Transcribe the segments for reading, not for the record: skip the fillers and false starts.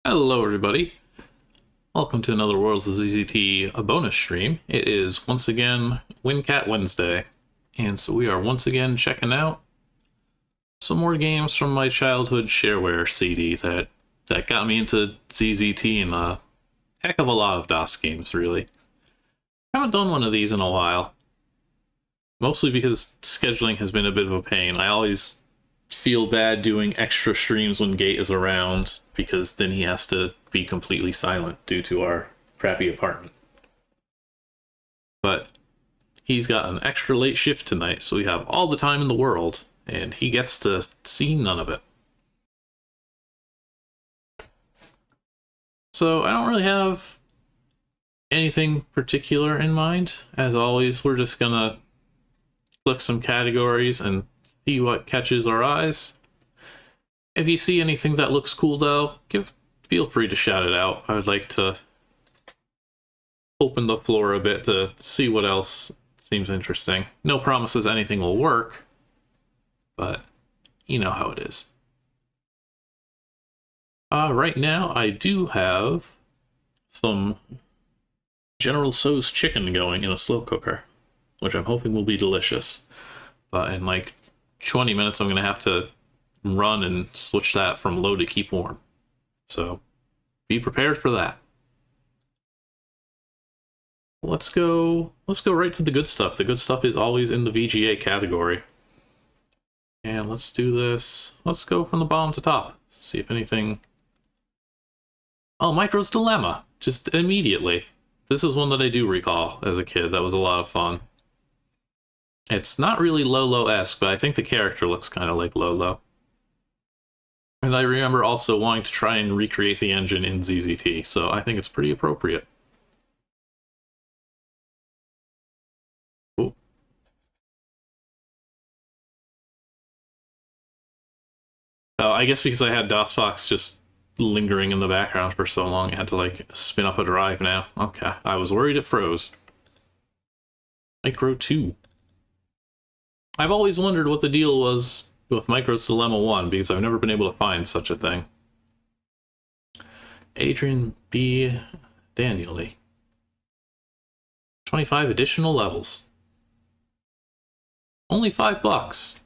Hello everybody, welcome to another Worlds of ZZT, a bonus stream. It is once again Wincat Wednesday, and so we are once again checking out some more games from my childhood Shareware CD that got me into ZZT and a heck of a lot of DOS games, really. I haven't done one of these in a while, mostly because scheduling has been a bit of a pain. I always feel bad doing extra streams when Gate is around, because then he has to be completely silent due to our crappy apartment. But he's got an extra late shift tonight, so we have all the time in the world, and he gets to see none of it. So I don't really have anything particular in mind. As always, we're just gonna click some categories and see what catches our eyes. If you see anything that looks cool, though, feel free to shout it out. I would like to open the floor a bit to see what else seems interesting. No promises anything will work, but you know how it is. Right now, I do have some General Tso's chicken going in a slow cooker, which I'm hoping will be delicious. But in like 20 minutes, I'm going to have to run and switch that from low to keep warm. So be prepared for that. Let's go right to the good stuff. The good stuff is always in the VGA category. And let's do this. Let's go from the bottom to top. See if anything... Oh, Micro's Dillema. Just immediately. This is one that I do recall as a kid. That was a lot of fun. It's not really Lolo-esque, but I think the character looks kind of like Lolo. And I remember also wanting to try and recreate the engine in ZZT, so I think it's pretty appropriate. Ooh. I guess because I had DOSBox just lingering in the background for so long, I had to like spin up a drive now. Okay, I was worried it froze. Micro 2. I've always wondered what the deal was with Micro's Dillema 1, because I've never been able to find such a thing. Adrian B. Danieli. 25 additional levels. Only $5.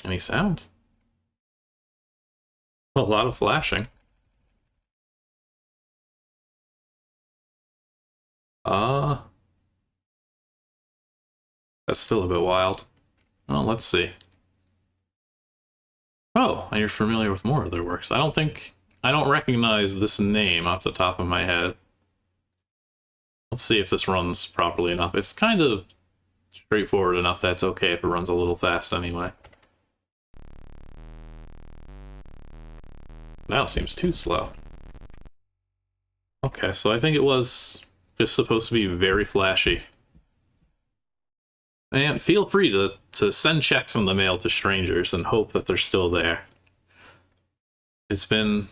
Any sound? A lot of flashing. That's still a bit wild. Well, let's see. Oh, and you're familiar with more of their works. I don't recognize this name off the top of my head. Let's see if this runs properly enough. It's kind of straightforward enough that it's okay if it runs a little fast anyway. Now it seems too slow. Okay, so I think it was just supposed to be very flashy. And feel free to send checks in the mail to strangers and hope that they're still there. It's been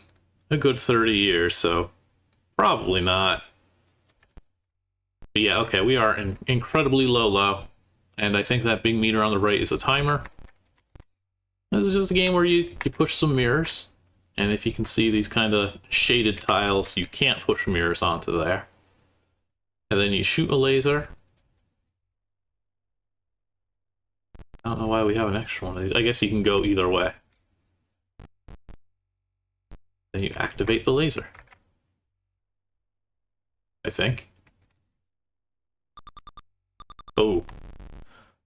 a good 30 years, so probably not. But yeah, okay, we are in incredibly low, and I think that big meter on the right is a timer. This is just a game where you push some mirrors, and if you can see these kind of shaded tiles, you can't push mirrors onto there. And then you shoot a laser. I don't know why we have an extra one of these. I guess you can go either way. Then you activate the laser. I think. Oh.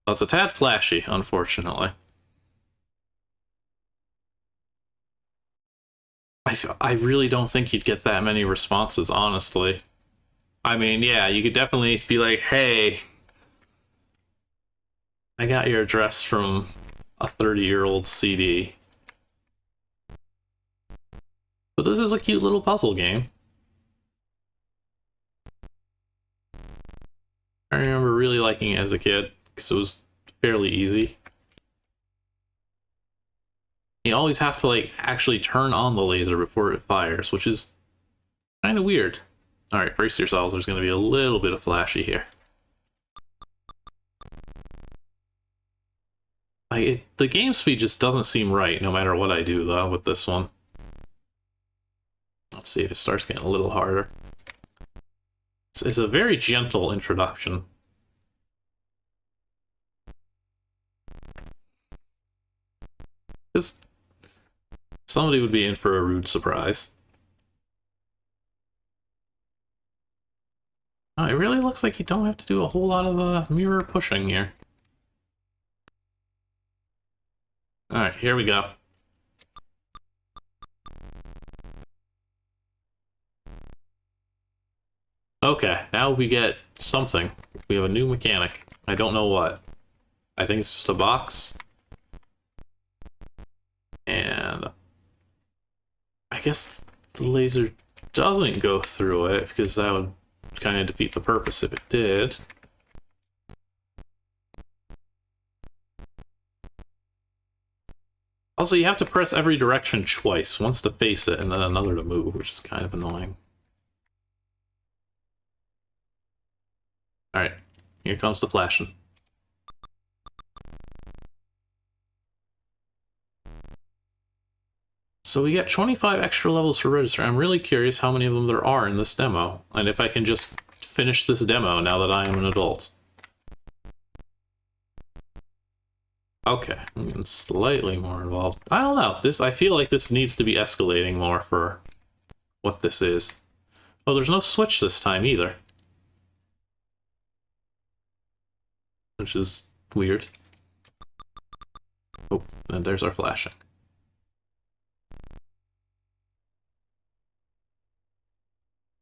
Well, it's a tad flashy, unfortunately. I really don't think you'd get that many responses, honestly. I mean, yeah, you could definitely be like, hey, I got your address from a 30-year-old CD. But this is a cute little puzzle game. I remember really liking it as a kid, because it was fairly easy. You always have to, like, actually turn on the laser before it fires, which is kind of weird. Alright, brace yourselves, there's going to be a little bit of flashy here. The game speed just doesn't seem right no matter what I do, though, with this one. Let's see if it starts getting a little harder. It's a very gentle introduction. Somebody would be in for a rude surprise. Oh, it really looks like you don't have to do a whole lot of mirror pushing here. Alright, here we go. Okay, now we get something. We have a new mechanic. I don't know what. I think it's just a box. And I guess the laser doesn't go through it, because that would kind of defeat the purpose if it did. Also, you have to press every direction twice, once to face it and then another to move, which is kind of annoying. Alright, here comes the flashing. So we get 25 extra levels for register. I'm really curious how many of them there are in this demo, and if I can just finish this demo now that I am an adult. Okay, I'm getting slightly more involved. I don't know, I feel like this needs to be escalating more for what this is. Oh, there's no switch this time either. Which is weird. Oh, and there's our flashing.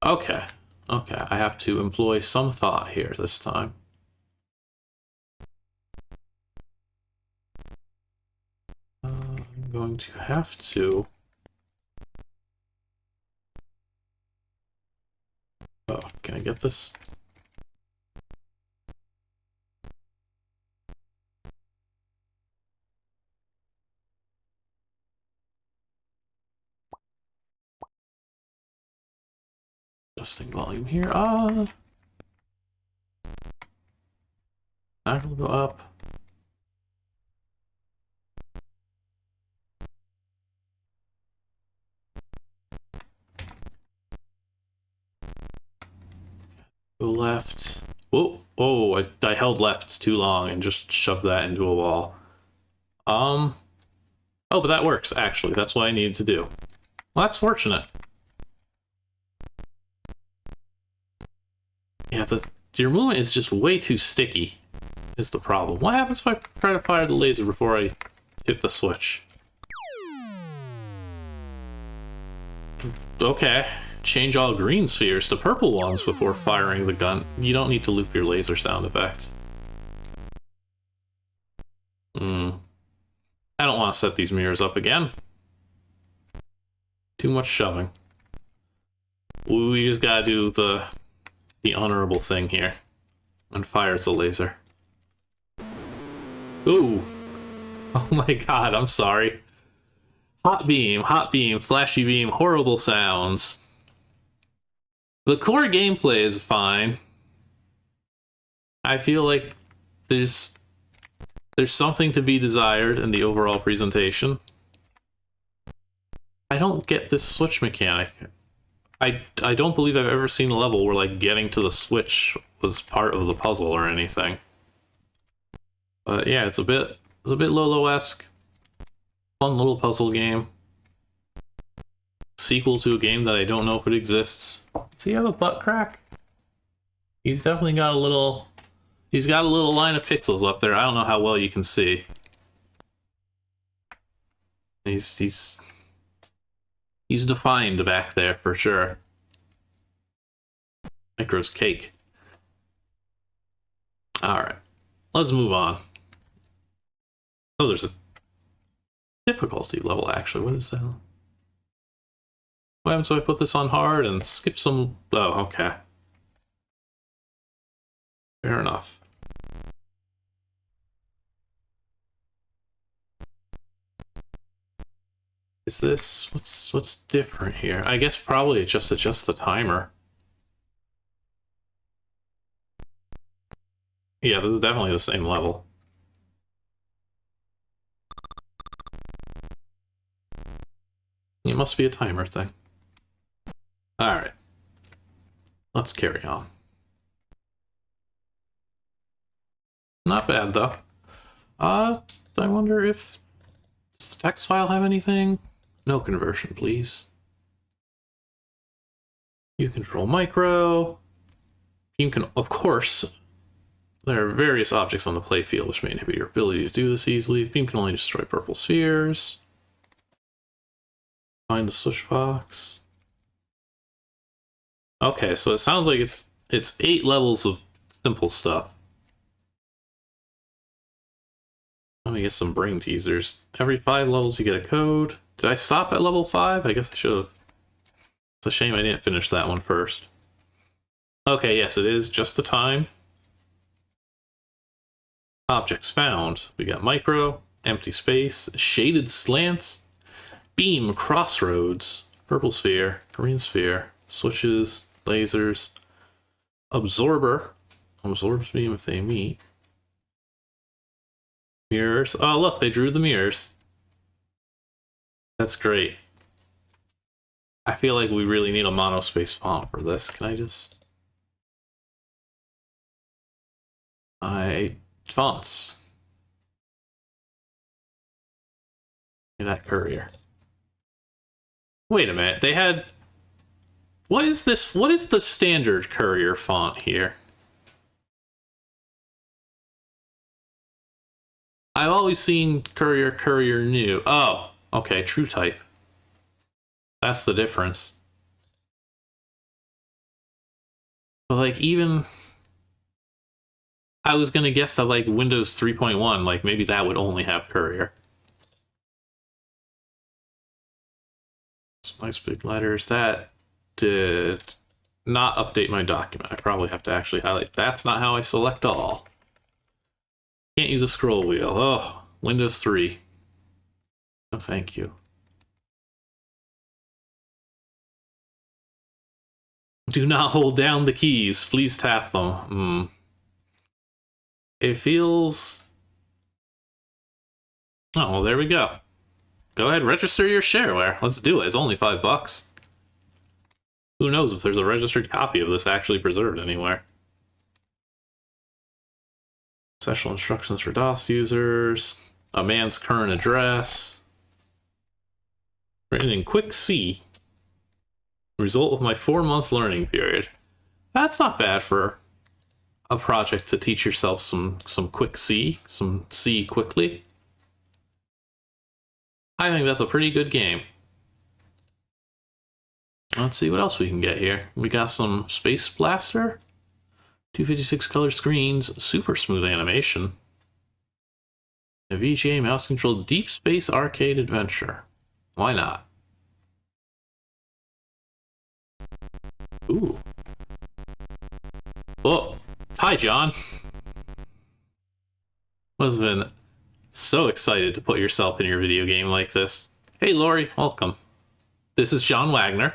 Okay, okay, I have to employ some thought here this time. I'm going to have to... Oh, can I get this? Adjusting volume here. That'll go up. Go left. Whoa! Oh, I held left too long and just shoved that into a wall. Oh, but that works, actually. That's what I needed to do. Well, that's fortunate. Yeah, your movement is just way too sticky, is the problem. What happens if I try to fire the laser before I hit the switch? Okay. Change all green spheres to purple ones before firing the gun. You don't need to loop your laser sound effects. I don't want to set these mirrors up again. Too much shoving. We just gotta do the honorable thing here. And fires the laser. Ooh. Oh my god, I'm sorry. Hot beam, flashy beam, horrible sounds. The core gameplay is fine. I feel like there's something to be desired in the overall presentation. I don't get this switch mechanic. I don't believe I've ever seen a level where like getting to the switch was part of the puzzle or anything. But yeah, it's a bit Lolo-esque. Fun little puzzle game. Sequel to a game that I don't know if it exists. Does he have a butt crack? He's definitely got a little... He's got a little line of pixels up there. I don't know how well you can see. He's defined back there for sure. Micro's cake. Alright. Let's move on. Oh, there's a difficulty level actually. What is that? What happens if I put this on hard and skip some... Oh, okay. Fair enough. Is this... What's different here? I guess probably it just adjusts the timer. Yeah, this is definitely the same level. It must be a timer thing. Alright. Let's carry on. Not bad, though. I wonder if... Does the text file have anything? No conversion, please. You control micro. You can, of course... There are various objects on the playfield which may inhibit your ability to do this easily. Beam can only destroy purple spheres. Find the switch box. Okay, so it sounds like it's 8 levels of simple stuff. Let me get some brain teasers. Every 5 levels you get a code. Did I stop at level 5? I guess I should have. It's a shame I didn't finish that one first. Okay, yes, it is just the time. Objects found. We got micro, empty space, shaded slants, beam, crossroads, purple sphere, green sphere, switches, lasers, absorber, absorbs beam if they meet, mirrors. Oh, look, they drew the mirrors. That's great. I feel like we really need a monospace font for this. Can I just... Fonts. That courier. Wait a minute, they had... What is this? What is the standard courier font here? I've always seen courier new. Oh, okay, true type. That's the difference. But like even... I was gonna guess that like Windows 3.1, like maybe that would only have courier. Some nice big letters. That did not update my document. I probably have to actually highlight. That's not how I select all. Can't use a scroll wheel. Oh, Windows 3. No, thank you. Do not hold down the keys. Please tap them. It feels... Oh, well, there we go. Go ahead, register your shareware. Let's do it. It's only $5. Who knows if there's a registered copy of this actually preserved anywhere. Special instructions for DOS users. A man's current address. Written in quick C. Result of my 4-month learning period. That's not bad for a project to teach yourself some quick C. Some C quickly. I think that's a pretty good game. Let's see what else we can get here. We got some Space Blaster. 256 color screens. Super smooth animation. A VGA mouse controlled Deep Space Arcade Adventure. Why not? Ooh. Oh, hi, John. Must have been so excited to put yourself in your video game like this. Hey, Lori, welcome. This is John Wagner.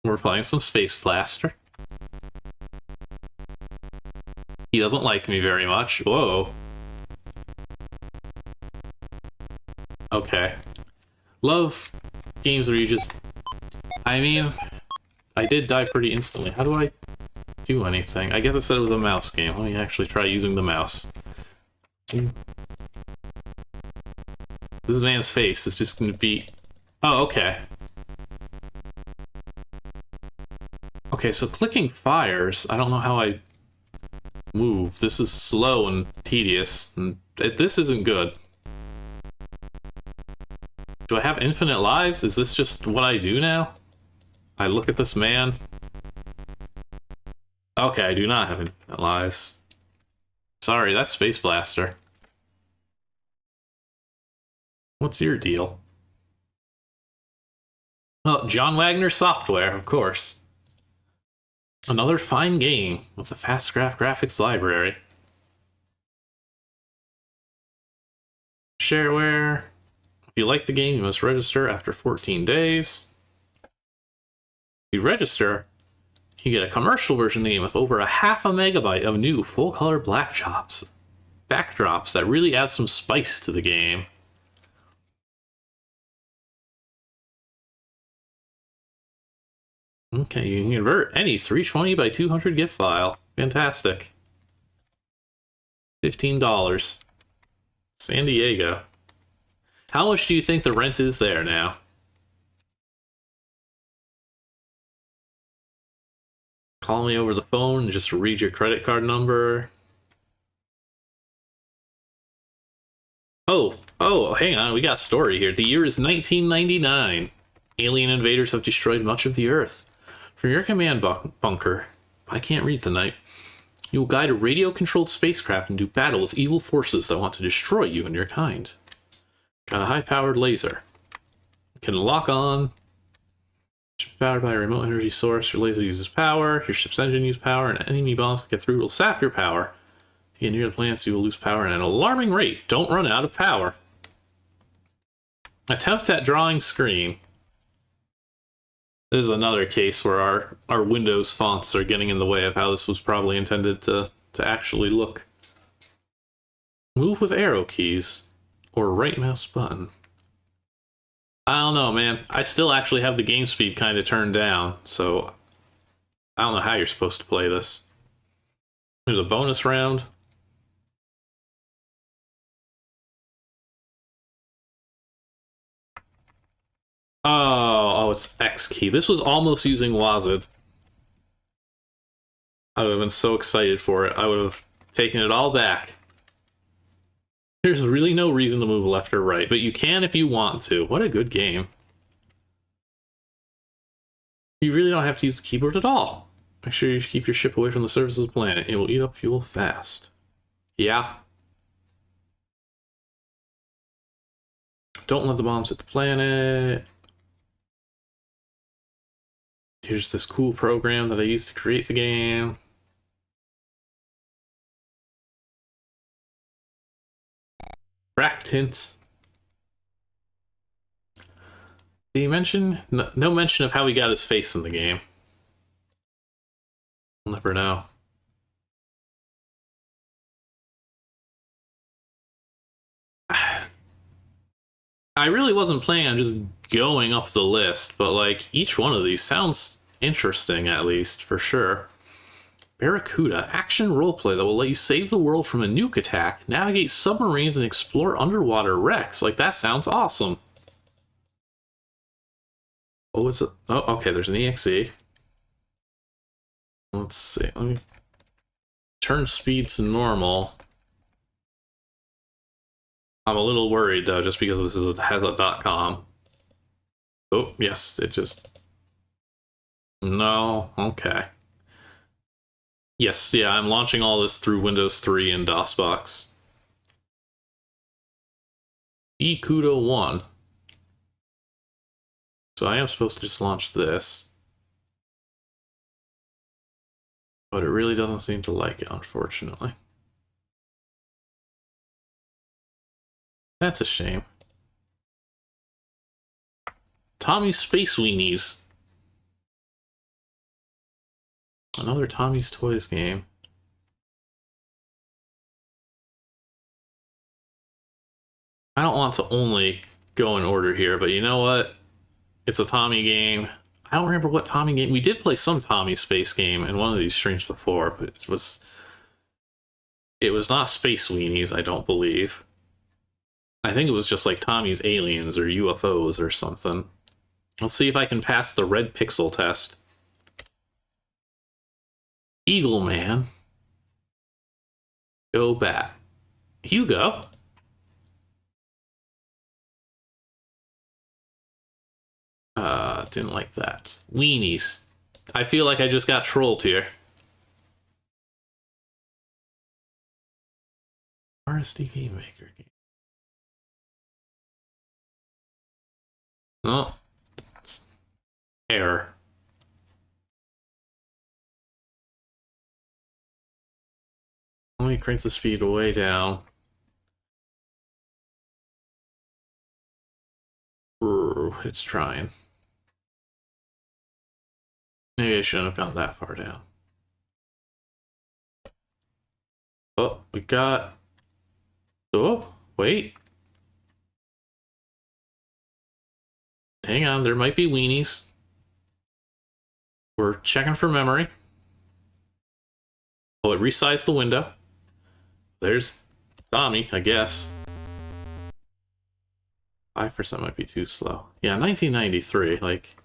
We're playing some Space Blaster. He doesn't like me very much. Whoa. Okay. Love games where you just... I mean, I did die pretty instantly. How do I do anything? I guess I said it was a mouse game. Let me actually try using the mouse. This man's face is just gonna be... Oh, okay. Okay, so clicking fires, I don't know how I move. This is slow and tedious, and this isn't good. Do I have infinite lives? Is this just what I do now? I look at this man. Okay, I do not have infinite lives. Sorry, that's Space Blaster. What's your deal? Oh, John Wagner Software, of course. Another fine game with the Fast Graph Graphics library. Shareware. If you like the game, you must register after 14 days. If you register, you get a commercial version of the game with over 0.5 MB of new full-color backdrops that really add some spice to the game. Okay, you can convert any 320 by 200 GIF file. Fantastic. $15. San Diego. How much do you think the rent is there now? Call me over the phone and just read your credit card number. Oh, hang on, we got a story here. The year is 1999. Alien invaders have destroyed much of the Earth. From your command bunker, I can't read tonight, you will guide a radio-controlled spacecraft into battle with evil forces that want to destroy you and your kind. Got a high-powered laser. Can lock on. Powered by a remote energy source. Your laser uses power. Your ship's engine uses power. And enemy bombs that get through will sap your power. If you get near the planets, you will lose power at an alarming rate. Don't run out of power. Attempt at drawing screen. This is another case where our Windows fonts are getting in the way of how this was probably intended to actually look. Move with arrow keys or right mouse button. I don't know, man. I still actually have the game speed kind of turned down, so I don't know how you're supposed to play this. There's a bonus round. Oh, it's X key. This was almost using WASD. I would have been so excited for it. I would have taken it all back. There's really no reason to move left or right, but you can if you want to. What a good game. You really don't have to use the keyboard at all. Make sure you keep your ship away from the surface of the planet. It will eat up fuel fast. Yeah. Don't let the bombs hit the planet. Here's this cool program that I used to create the game. Cracked hint. Did he mention? No mention of how he got his face in the game. We'll never know. I really wasn't planning on just going up the list, but like each one of these sounds interesting, at least, for sure. Barracuda, action roleplay that will let you save the world from a nuke attack, navigate submarines, and explore underwater wrecks. Like, that sounds awesome. Oh, okay, there's an EXE. Let's see, let me turn speed to normal. I'm a little worried, though, just because this is has a .com. Oh, yes, it just... No, okay. Yes, yeah, I'm launching all this through Windows 3 and DOSBox. eCuda 1. So I am supposed to just launch this. But it really doesn't seem to like it, unfortunately. That's a shame. Tommy's Space Weenies. Another Tommy's Toys game. I don't want to only go in order here, but you know what? It's a Tommy game. I don't remember what Tommy game. We did play some Tommy Space game in one of these streams before, but it was not Space Weenies, I don't believe. I think it was just like Tommy's Aliens or UFOs or something. Let's see if I can pass the red pixel test. Eagle Man. Go Bat. Hugo. Didn't like that. Weenies. I feel like I just got trolled here. RSD Game Maker game. Oh. Error. Let me crank the speed way down. It's trying. Maybe I shouldn't have gone that far down. Oh, we got... Oh, wait. Hang on, there might be weenies. We're checking for memory. Oh, it resized the window. There's Tommy, I guess. 5% might be too slow. Yeah, 1993, like...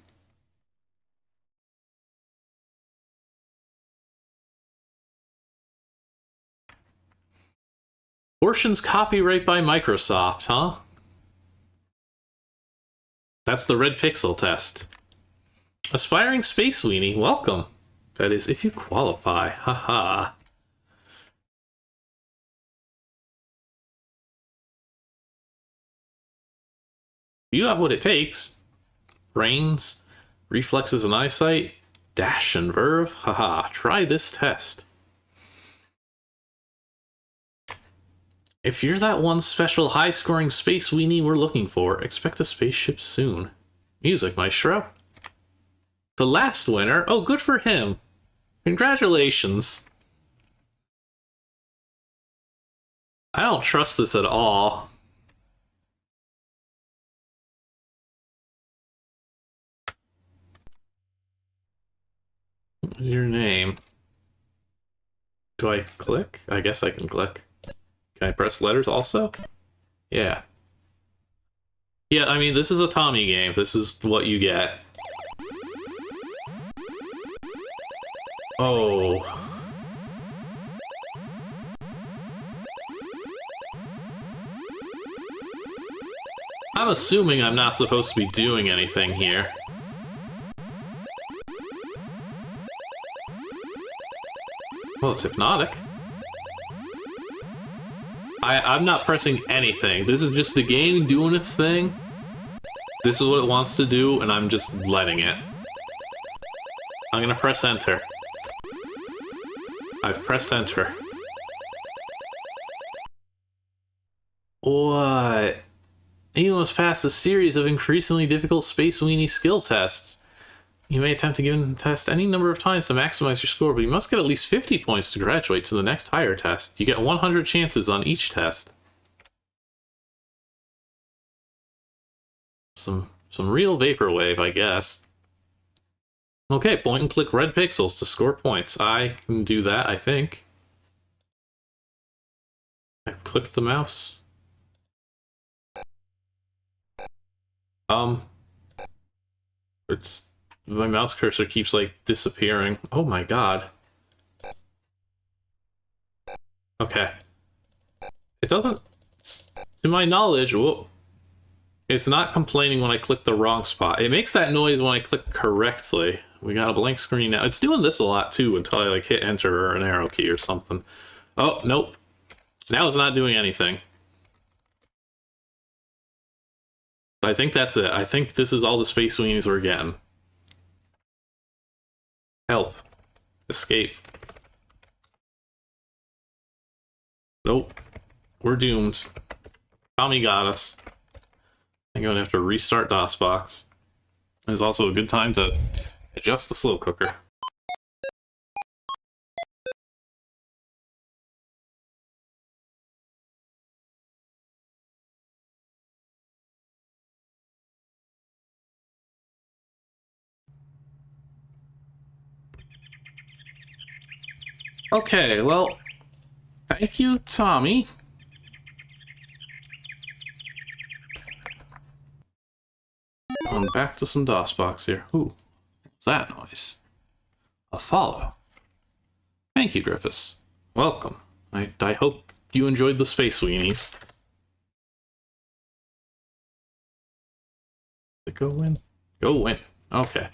Portions copyright by Microsoft, huh? That's the red pixel test. Aspiring Space Weenie, welcome. That is, if you qualify. Haha. You have what it takes. Brains, reflexes and eyesight, dash and verve. Haha, try this test. If you're that one special high-scoring space weenie we're looking for, expect a spaceship soon. Music, maestro. The last winner? Oh, good for him. Congratulations. I don't trust this at all. What is your name? Do I click? I guess I can click. Can I press letters also? Yeah. Yeah, I mean, this is a Tommy game. This is what you get. Oh. I'm assuming I'm not supposed to be doing anything here. Well, it's hypnotic. I'm not pressing anything. This is just the game doing its thing. This is what it wants to do, and I'm just letting it. I'm gonna press enter. I've pressed enter. What? You must pass a series of increasingly difficult Space Weenie skill tests. You may attempt to give the test any number of times to maximize your score, but you must get at least 50 points to graduate to the next higher test. You get 100 chances on each test. Some real vaporwave, I guess. Okay, point and click red pixels to score points. I can do that, I think. I clicked the mouse. It's... My mouse cursor keeps, like, disappearing. Oh my god. Okay. It doesn't... To my knowledge, whoa, it's not complaining when I click the wrong spot. It makes that noise when I click correctly. We got a blank screen now. It's doing this a lot, too, until I, like, hit enter or an arrow key or something. Oh, nope. Now it's not doing anything. I think that's it. I think this is all the Space Weenies we're getting. Help. Escape. Nope. We're doomed. Tommy got us. I'm going to have to restart DOSBox. It's also a good time to adjust the slow cooker. Okay, well, thank you, Tommy. On back to some DOSBox here. Ooh, what's that noise? A follow. Thank you, Griffiths. Welcome. I hope you enjoyed the Space Weenies. Go win? Go win. Okay.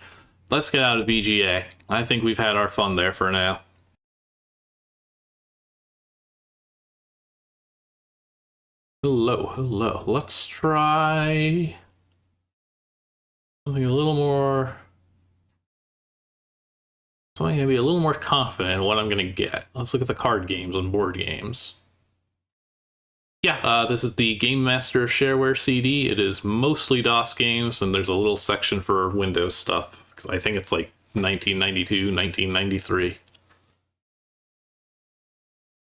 Let's get out of EGA. I think we've had our fun there for now. Hello, hello. Let's try something a little more... Something gonna be a little more confident in what I'm gonna get. Let's look at the card games and board games. Yeah, this is the Game Master Shareware CD. It is mostly DOS games, and there's a little section for Windows stuff, because I think it's like 1992, 1993.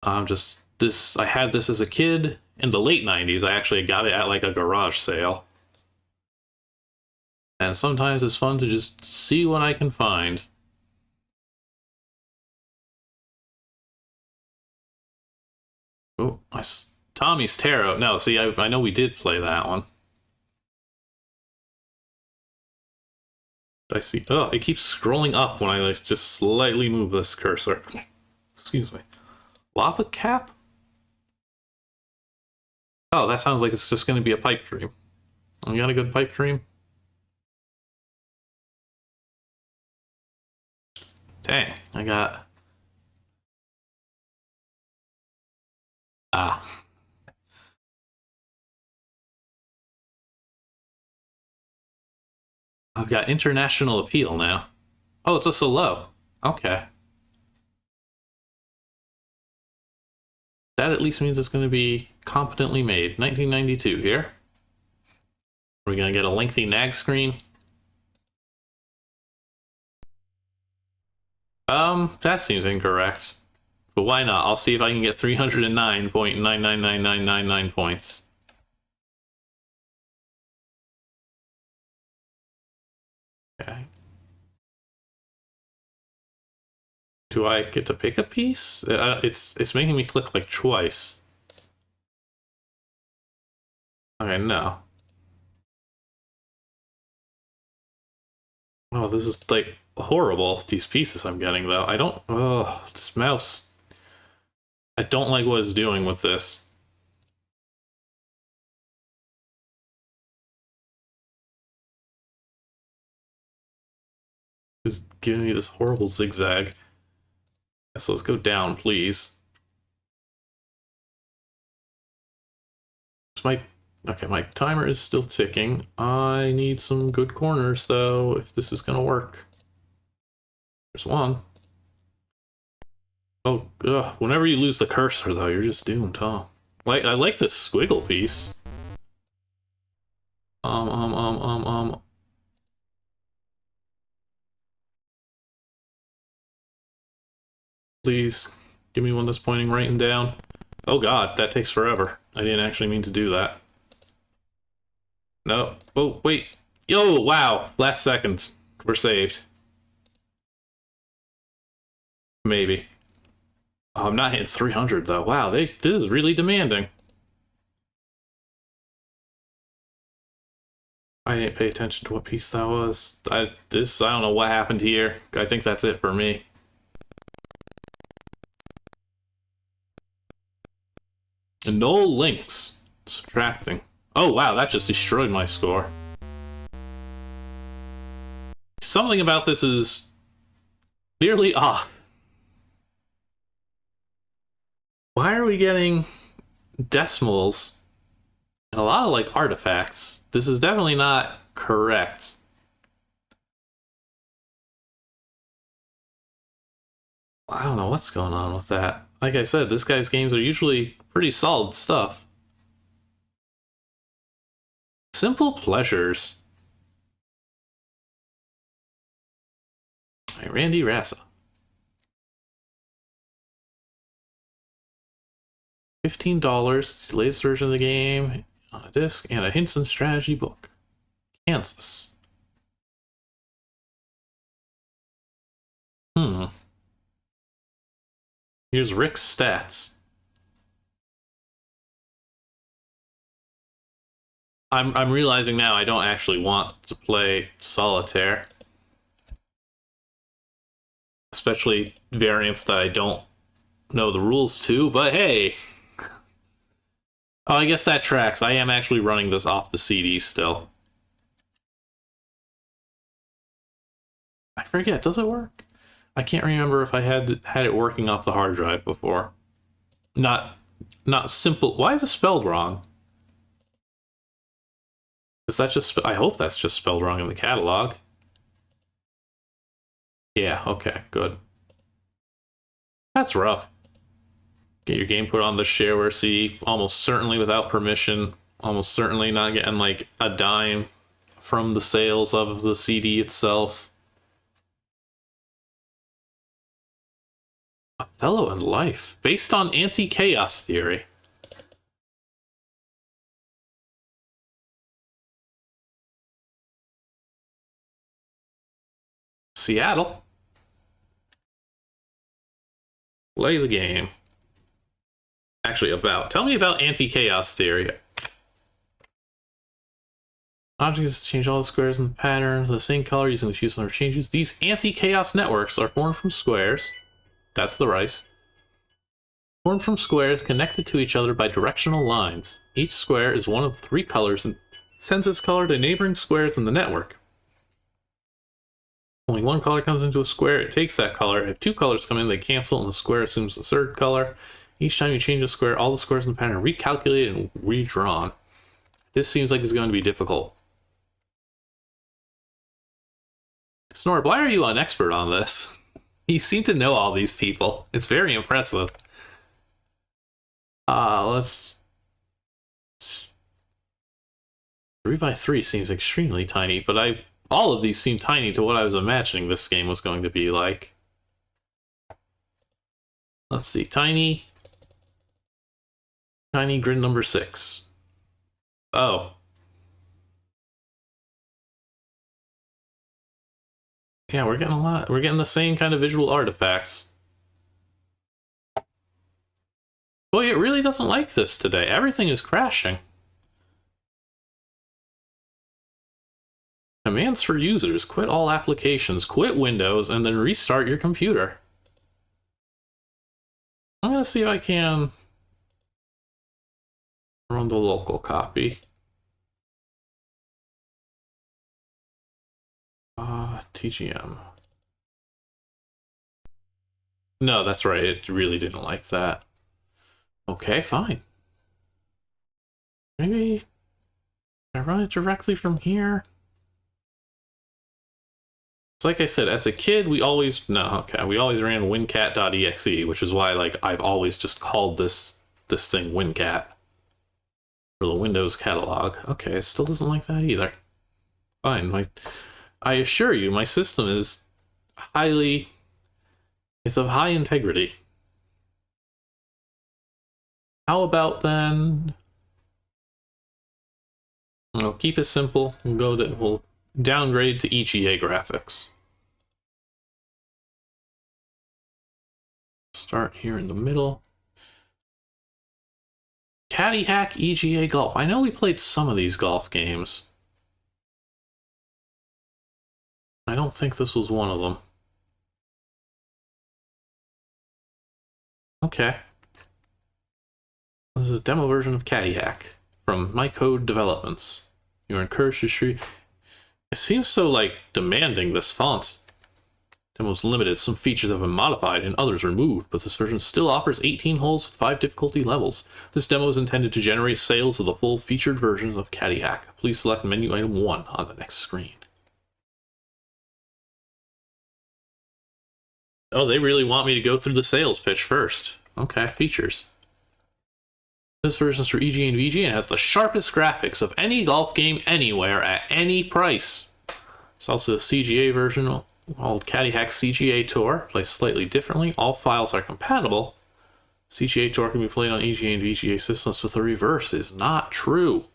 I had this as a kid. In the late 90s, I actually got it at like a garage sale. And sometimes it's fun to just see what I can find. Oh, Tommy's Tarot. No, see, I know we did play that one. I see. Oh, it keeps scrolling up when I like just slightly move this cursor. Excuse me. Lava Cap? Oh, that sounds like it's just going to be a pipe dream. You got a good pipe dream? Dang, I got... Ah. I've got international appeal now. Oh, it's a Soleau. Okay. That at least means it's going to be competently made. 1992 here. We're going to get a lengthy nag screen. That seems incorrect. But why not? I'll see if I can get 309.999999 points. Okay. Do I get to pick a piece? It's making me click like twice. Okay, no. Oh, this is like horrible, these pieces I'm getting though. I don't... Oh, this mouse. I don't like what it's doing with this. It's giving me this horrible zigzag. So let's go down, please. Okay, my timer is still ticking. I need some good corners, though, if this is gonna work. There's one. Oh, ugh. Whenever you lose the cursor, though, you're just doomed, huh? I like this squiggle piece. Please, give me one that's pointing right and down. Oh god, that takes forever. I didn't actually mean to do that. No. Oh, wait. Yo, wow. Last second. We're saved. Maybe. Oh, I'm not hitting 300, though. Wow, this is really demanding. I didn't pay attention to what piece that was. I don't know what happened here. I think that's it for me. And no links. Subtracting. Oh, wow, that just destroyed my score. Something about this is clearly off. Why are we getting decimals and a lot of, like, artifacts? This is definitely not correct. I don't know what's going on with that. Like I said, this guy's games are usually pretty solid stuff. Simple pleasures. Right, Randy Rassa. $15. It's the latest version of the game on a disc and a hints and strategy book. Kansas. Here's Rick's stats. I'm realizing now I don't actually want to play Solitaire. Especially variants that I don't know the rules to, but hey! Oh, I guess that tracks. I am actually running this off the CD still. I forget, does it work? I can't remember if I had it working off the hard drive before. Not simple. Why is it spelled wrong? Is that just... I hope that's just spelled wrong in the catalog. Yeah, okay, good. That's rough. Get your game put on the Shareware CD, almost certainly without permission, almost certainly not getting like a dime from the sales of the CD itself. Othello and Life, based on anti-chaos theory. Seattle. Play the game. Actually, about. Tell me about anti-chaos theory. Objects change all the squares in the pattern to the same color using the fuse number changes. These anti-chaos networks are formed from squares. That's the rice. Formed from squares connected to each other by directional lines. Each square is one of 3 colors and sends its color to neighboring squares in the network. Only one color comes into a square, it takes that color. If 2 colors come in, they cancel, and the square assumes the 3rd color. Each time you change a square, all the squares in the pattern are recalculated and redrawn. This seems like it's going to be difficult. Snorb, why are you an expert on this? You seem to know all these people. It's very impressive. Let's... 3x3 seems extremely tiny, but all of these seem tiny to what I was imagining this game was going to be like. Let's see, tiny grid number 6. Oh. Yeah, we're getting a lot. We're getting the same kind of visual artifacts. Boy, it really doesn't like this today. Everything is crashing. Commands for users. Quit all applications. Quit Windows and then restart your computer. I'm going to see if I can run the local copy. TGM. No, that's right. It really didn't like that. Okay, fine. Maybe I run it directly from here. It's like I said, as a kid, we always ran wincat.exe, which is why like I've always just called this thing Wincat for the Windows catalog. Okay, it still doesn't like that either. Fine. I assure you, my system is it's of high integrity. How about then? We'll keep it simple. We'll downgrade to EGA graphics. Start here in the middle. CaddieHack EGA Golf. I know we played some of these golf games. I don't think this was one of them. Okay. This is a demo version of CaddieHack from My Code Developments. You are encouraged to stream. It seems so, like, demanding, this font. Demo's limited. Some features have been modified and others removed, but this version still offers 18 holes with 5 difficulty levels. This demo is intended to generate sales of the full featured versions of CaddieHack. Please select menu item 1 on the next screen. Oh, they really want me to go through the sales pitch first. Okay, features. This version is for EGA and VGA and has the sharpest graphics of any golf game anywhere at any price. It's also a CGA version called CaddyHack CGA Tour, plays slightly differently. All files are compatible. CGA Tour can be played on EGA and VGA systems, but the reverse is not true.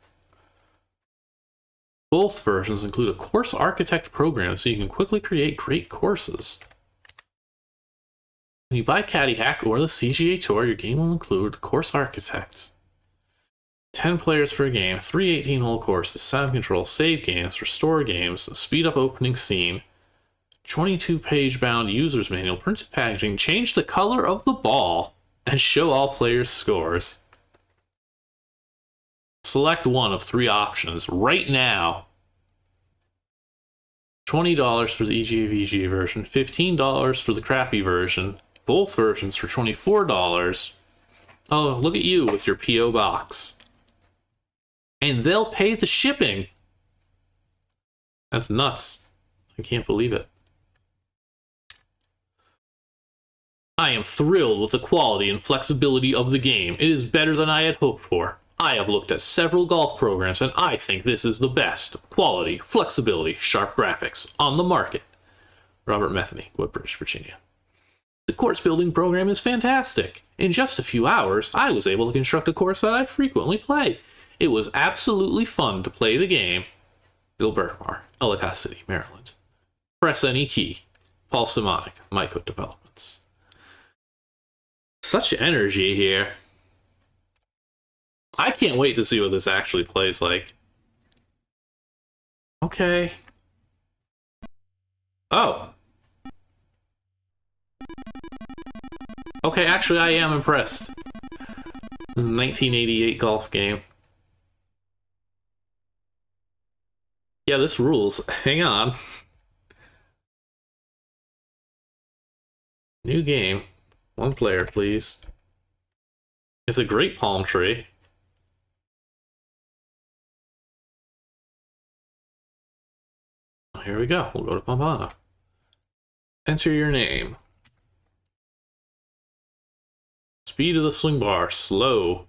Both versions include a course architect program so you can quickly create great courses. When you buy CaddyHack or the CGA Tour, your game will include the Course Architect. 10 players per game, 3 18-hole courses, sound control, save games, restore games, a speed-up opening scene, 22-page bound user's manual, printed packaging, change the color of the ball, and show all players' scores. Select one of 3 options right now. $20 for the EGA VGA version, $15 for the crappy version, both versions for $24. Oh, look at you with your P.O. box. And they'll pay the shipping. That's nuts. I can't believe it. I am thrilled with the quality and flexibility of the game. It is better than I had hoped for. I have looked at several golf programs and I think this is the best quality, flexibility, sharp graphics on the market. Robert Metheny, Woodbridge, Virginia. The course building program is fantastic. In just a few hours, I was able to construct a course that I frequently play. It was absolutely fun to play the game. Bill Berkmar, Ellicott City, Maryland. Press any key. Paul Simonik, My Code Developments. Such energy here. I can't wait to see what this actually plays like. Okay. Oh. Okay, actually, I am impressed. 1988 golf game. Yeah, this rules. Hang on. New game. One player, please. It's a great palm tree. Here we go. We'll go to Pampana. Enter your name. Speed of the swing bar, slow.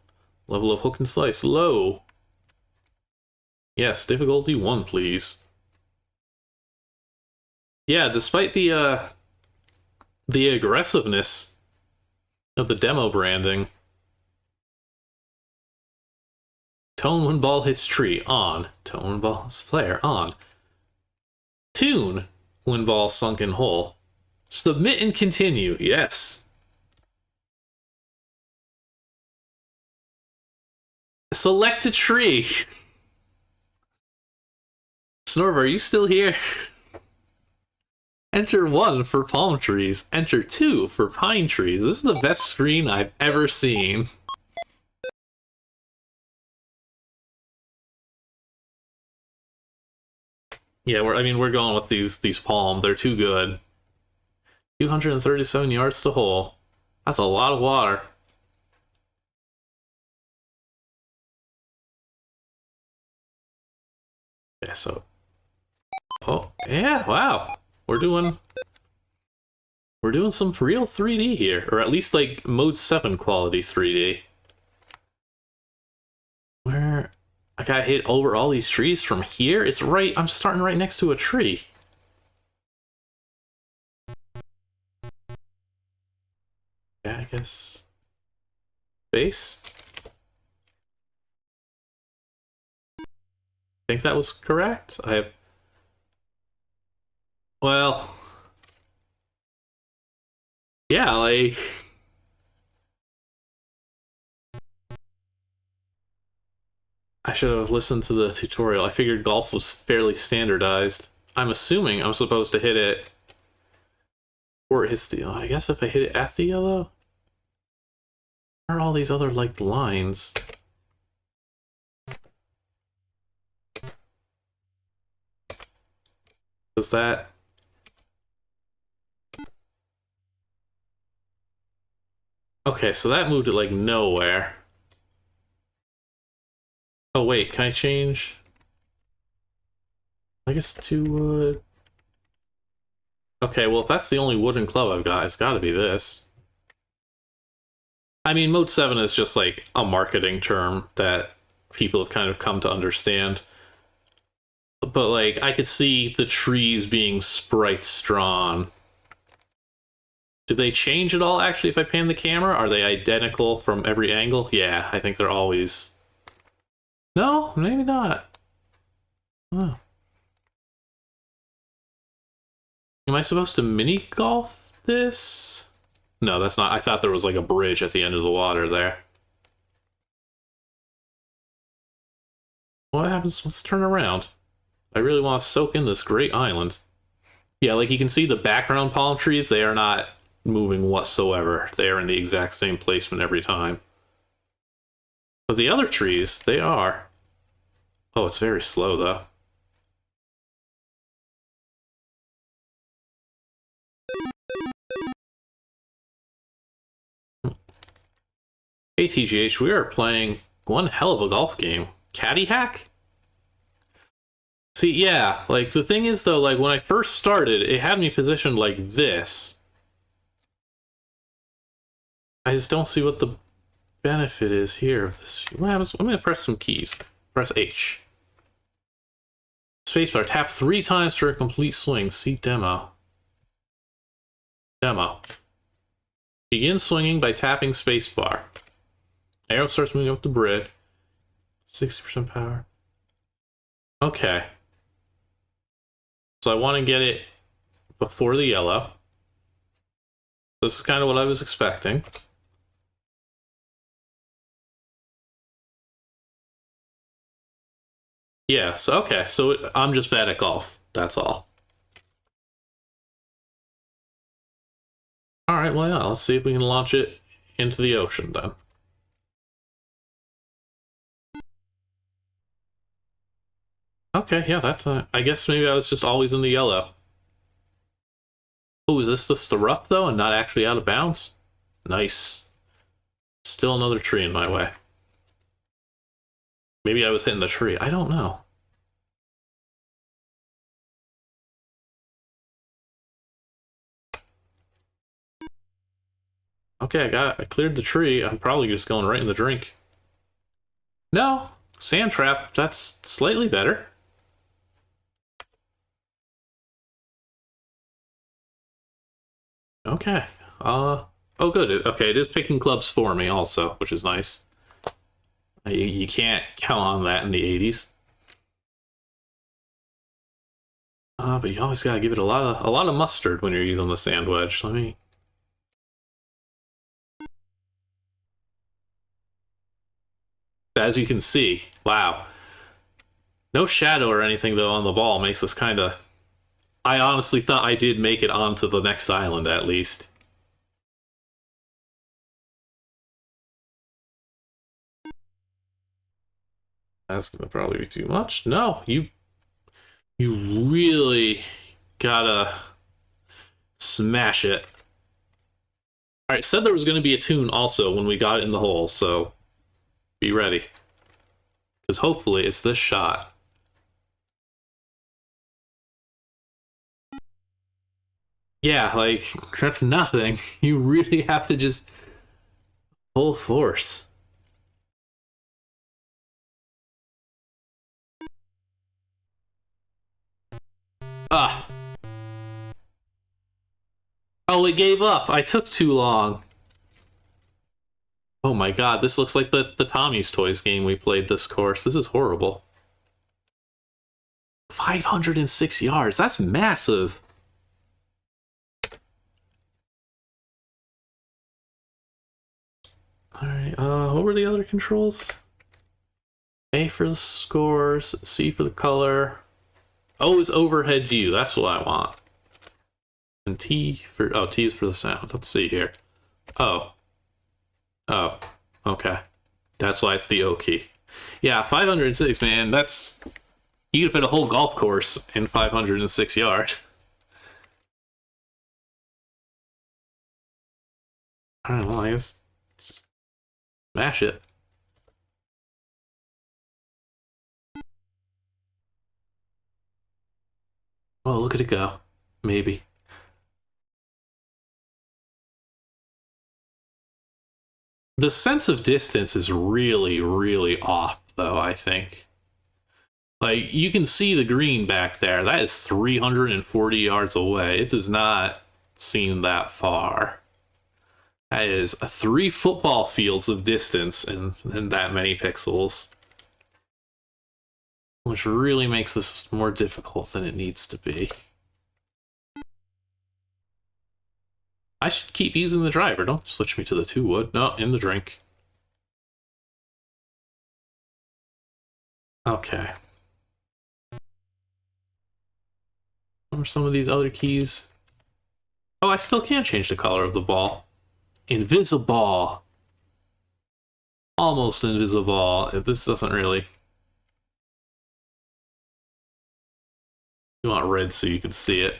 Level of hook and slice, low. Yes, difficulty 1, please. Yeah, despite the aggressiveness of the demo branding. Tone when ball hits tree, on. Tone when ball hits player, on. Tune when ball sunk in hole. Submit and continue, yes. Select a tree. Snorv, are you still here? Enter 1 for palm trees. Enter 2 for pine trees. This is the best screen I've ever seen. Yeah, we're going with these palm. They're too good. 237 yards to hole. That's a lot of water. Yeah, so. Oh, yeah, wow. We're doing some real 3D here, or at least like mode 7 quality 3D. Where I got hit over all these trees from here. It's right, I'm starting right next to a tree. Yeah, I guess. Base. Think that was correct? I have. Well. Yeah, like. I should have listened to the tutorial. I figured golf was fairly standardized. I'm assuming I'm supposed to hit it. Or it hits the. I guess if I hit it at the yellow. Where are all these other, like, lines? Was that... Okay, so that moved it, like, nowhere. Oh, wait, can I change? I guess to wood. Okay, well, if that's the only wooden club I've got, it's gotta be this. I mean, Mode 7 is just, like, a marketing term that people have kind of come to understand. But, like, I could see the trees being sprites drawn. Do they change at all, actually, if I pan the camera? Are they identical from every angle? Yeah, I think they're always... No, maybe not. Oh. Am I supposed to mini golf this? No, that's not. I thought there was like a bridge at the end of the water there. What happens? Let's turn around. I really want to soak in this great island. Yeah, like you can see the background palm trees, they are not moving whatsoever. They are in the exact same placement every time. But the other trees, they are. Oh, it's very slow though. Hey TGH, we are playing one hell of a golf game. CaddyHack? See, yeah, like the thing is though, like when I first started, it had me positioned like this. I just don't see what the benefit is here of this. What happens? I'm gonna press some keys. Press H. Spacebar. Tap 3 times for a complete swing. See demo. Demo. Begin swinging by tapping spacebar. Arrow starts moving up the grid. 60% power. Okay. So I want to get it before the yellow. This is kind of what I was expecting. Yeah, so okay, so I'm just bad at golf. That's all. All right, well, yeah, let's see if we can launch it into the ocean then. Okay, yeah, that's. I guess maybe I was just always in the yellow. Oh, is this just the rough though, and not actually out of bounds? Nice. Still another tree in my way. Maybe I was hitting the tree. I don't know. Okay, I cleared the tree. I'm probably just going right in the drink. No, sand trap. That's slightly better. Okay. Oh, good. Okay, it is picking clubs for me also, which is nice. You can't count on that in the 80s. But you always gotta give it a lot of mustard when you're using the sand wedge. Let me. As you can see, wow. No shadow or anything though on the ball makes this kind of. I honestly thought I did make it onto the next island at least. That's gonna probably be too much. No, you really gotta smash it. All right, said there was gonna be a tune also when we got it in the hole, so be ready, because hopefully it's this shot. Yeah, like that's nothing. You really have to just full force. Ah. Oh, it gave up. I took too long. Oh my god, this looks like the Tommy's Toys game we played this course. This is horrible. 506 yards. That's massive. Alright, what were the other controls? A for the scores, C for the color. O is overhead view. That's what I want. And T for... Oh, T is for the sound. Let's see here. Oh. Oh. Okay. That's why it's the O key. Yeah, 506, man. That's... You could fit a whole golf course in 506 yards. Alright, well, I guess... Smash it. Oh, look at it go. Maybe. The sense of distance is really, really off, though, I think. Like, you can see the green back there. That is 340 yards away. It does not seem that far. That is 3 football fields of distance in that many pixels. Which really makes this more difficult than it needs to be. I should keep using the driver. Don't switch me to the 2-wood. No, in the drink. Okay. What are some of these other keys? Oh, I still can change the color of the ball. Invisible. Almost invisible. This doesn't really... You want red so you can see it.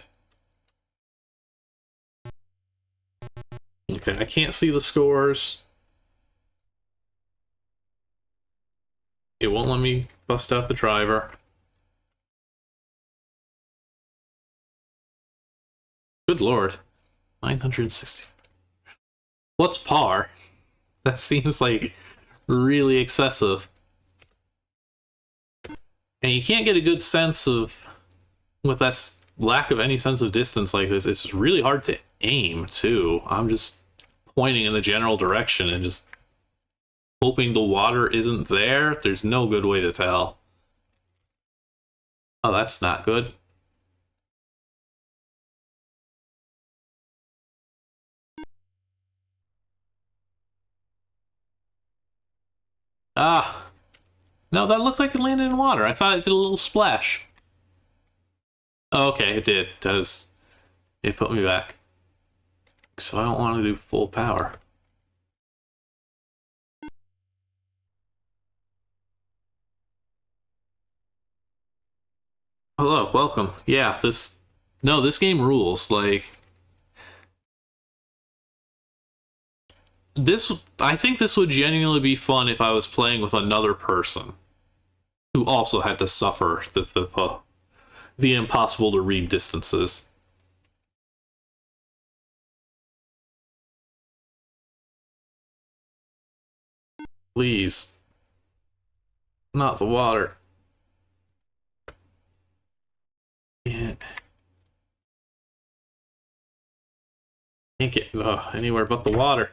Okay, I can't see the scores. It won't let me bust out the driver. Good lord. 960. What's par? That seems like really excessive. And you can't get a good sense of, with that lack of any sense of distance like this, it's really hard to aim too. I'm just pointing in the general direction and just hoping the water isn't there. There's no good way to tell. Oh, that's not good. Ah, No, that looked like it landed in water. I thought it did a little splash. Oh, okay, it did. It put me back. So I don't want to do full power. Hello, welcome. Yeah, this game rules. Like, I think this would genuinely be fun if I was playing with another person who also had to suffer the impossible to read distances. Please. Not the water. Can't get anywhere but the water.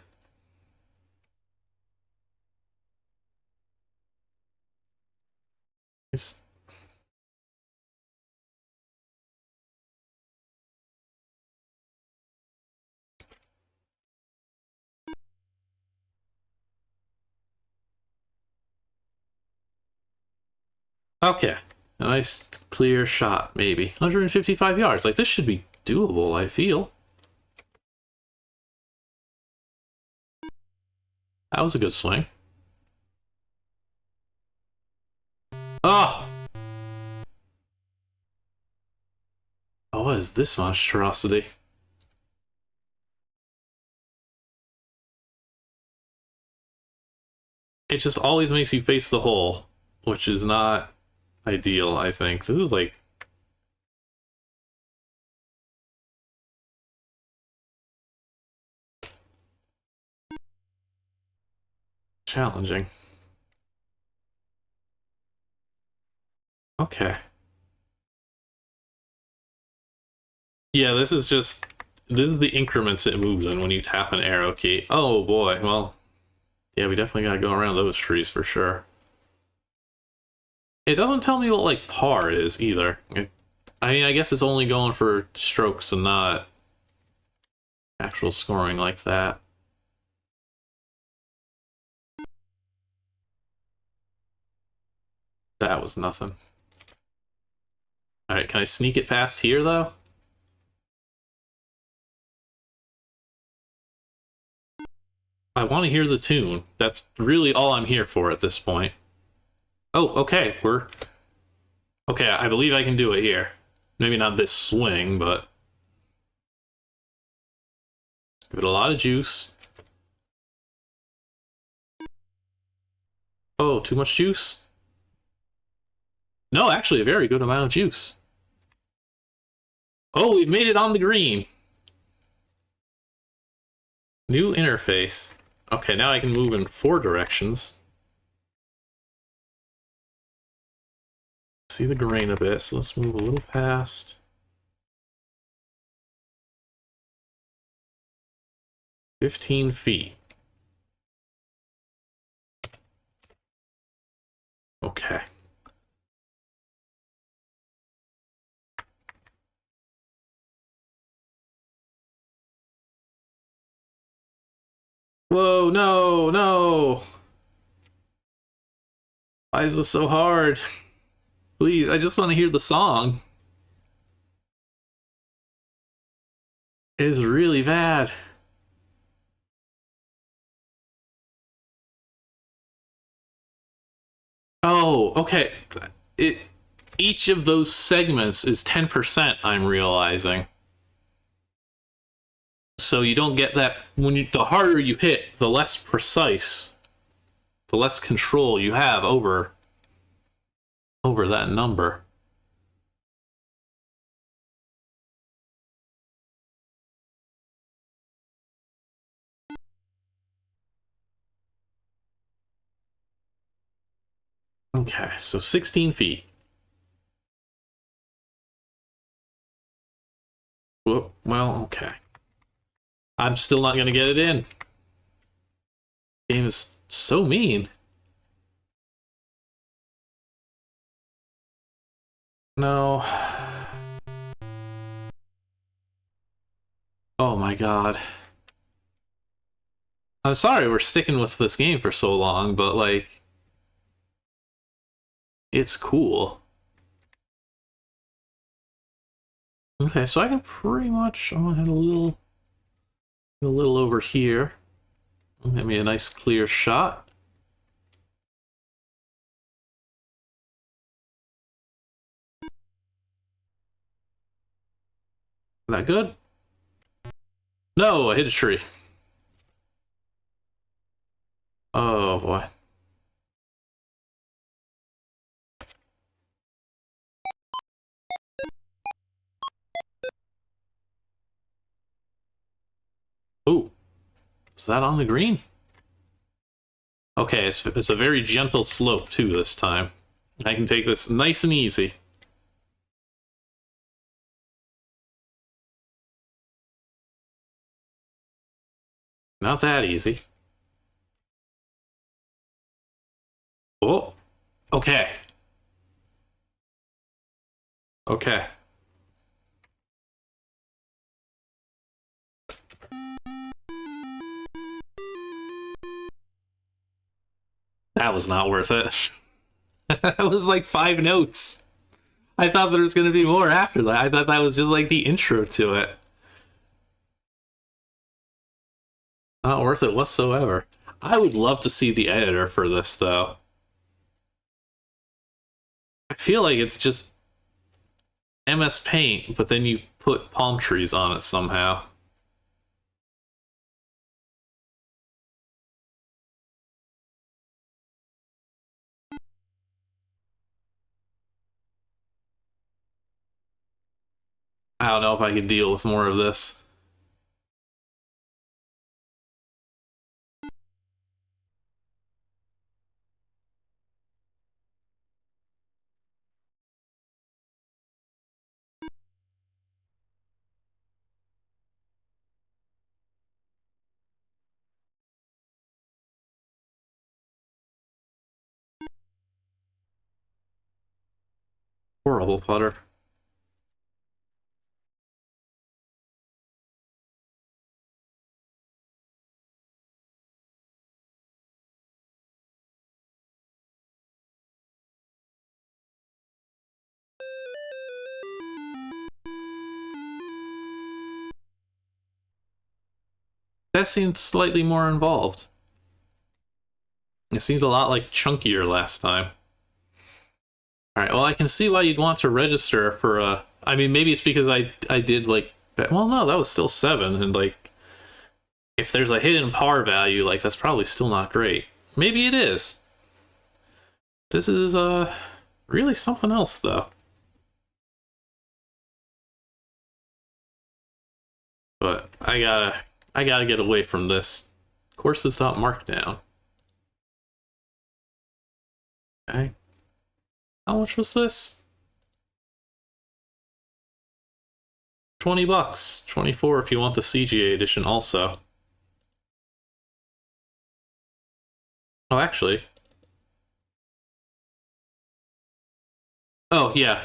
Okay. A nice clear shot, maybe. 155 yards. Like, this should be doable, I feel. That was a good swing. Oh! Oh, what is this monstrosity? It just always makes you face the hole, which is not ideal, I think. This is like... challenging. Okay. Yeah, this is the increments it moves in when you tap an arrow key. Oh boy, well, yeah, we definitely gotta go around those trees for sure. It doesn't tell me what, like, par is either. I mean, I guess it's only going for strokes and not actual scoring like that. That was nothing. Alright, can I sneak it past here, though? I want to hear the tune. That's really all I'm here for at this point. Oh, okay, okay, I believe I can do it here. Maybe not this swing, but... give it a lot of juice. Oh, too much juice? No, actually, a very good amount of juice. Oh, we made it on the green. New interface. Okay, now I can move in 4 directions. See the grain a bit, so let's move a little past. "15 feet. Okay. Whoa, no, no! Why is this so hard? Please, I just want to hear the song. It is really bad. Oh, okay. Each of those segments is 10%, I'm realizing. So you don't get that the harder you hit, the less precise, the less control you have over that number. Okay, so 16 feet. Well, okay. I'm still not going to get it in. The game is so mean. No. Oh my god. I'm sorry we're sticking with this game for so long, but like... it's cool. Okay, so I can pretty much, I'm gonna head a little over here. Give me a nice clear shot. Is that good? No, I hit a tree. Oh boy. Ooh, is that on the green? Okay, it's a very gentle slope too this time. I can take this nice and easy. Not that easy. Oh, okay. Okay. That was not worth it. That was like 5 notes. I thought there was going to be more after that. I thought that was just like the intro to it. Not worth it whatsoever. I would love to see the editor for this, though. I feel like it's just MS Paint, but then you put palm trees on it somehow. I don't know if I can deal with more of this. Horrible putter. That seemed slightly more involved. It seemed a lot like chunkier last time. Alright, well, I can see why you'd want to register for a... I mean, maybe it's because I did, like... Well, no, that was still 7, and, like... If there's a hidden par value, like, that's probably still not great. Maybe it is. This is, really something else, though. But I gotta get away from this. Course is not marked down. Okay. How much was this? $20. 24 if you want the CGA edition also. Oh, actually. Oh, yeah.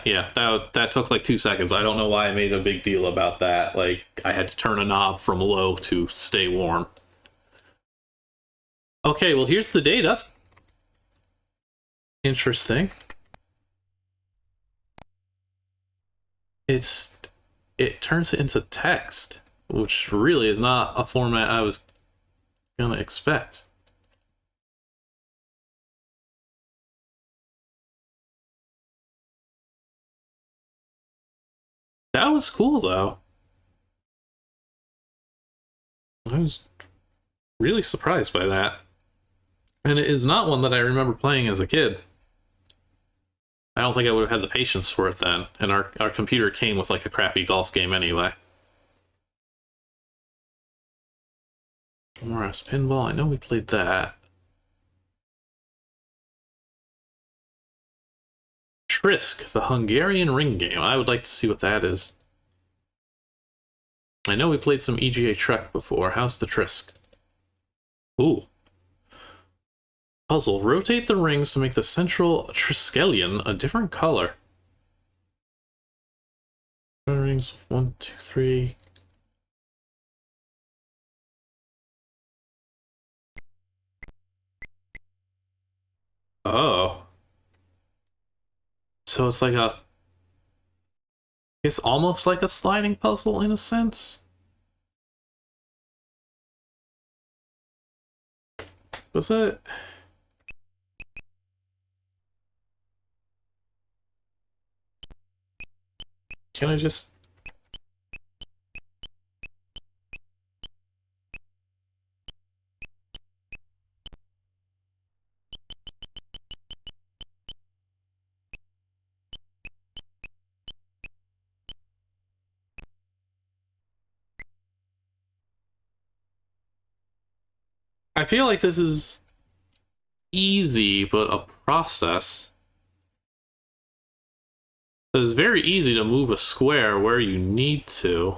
That took like 2 seconds. I don't know why I made a big deal about that. Like, I had to turn a knob from low to stay warm. Okay, well, here's the data. Interesting. It turns it into text, which really is not a format I was gonna expect. That was cool, though. I was really surprised by that. And it is not one that I remember playing as a kid. I don't think I would have had the patience for it then, and our computer came with like a crappy golf game anyway. Morris Pinball, I know we played that. Trisk, the Hungarian ring game. I would like to see what that is. I know we played some EGA Trek before. How's the Trisk? Ooh. Puzzle. Rotate the rings to make the central Triskelion a different color. Rings 1, 2, 3. Oh. So it's like it's almost like a sliding puzzle in a sense. Was it? Can I just... I feel like this is easy, but a process. It's very easy to move a square where you need to.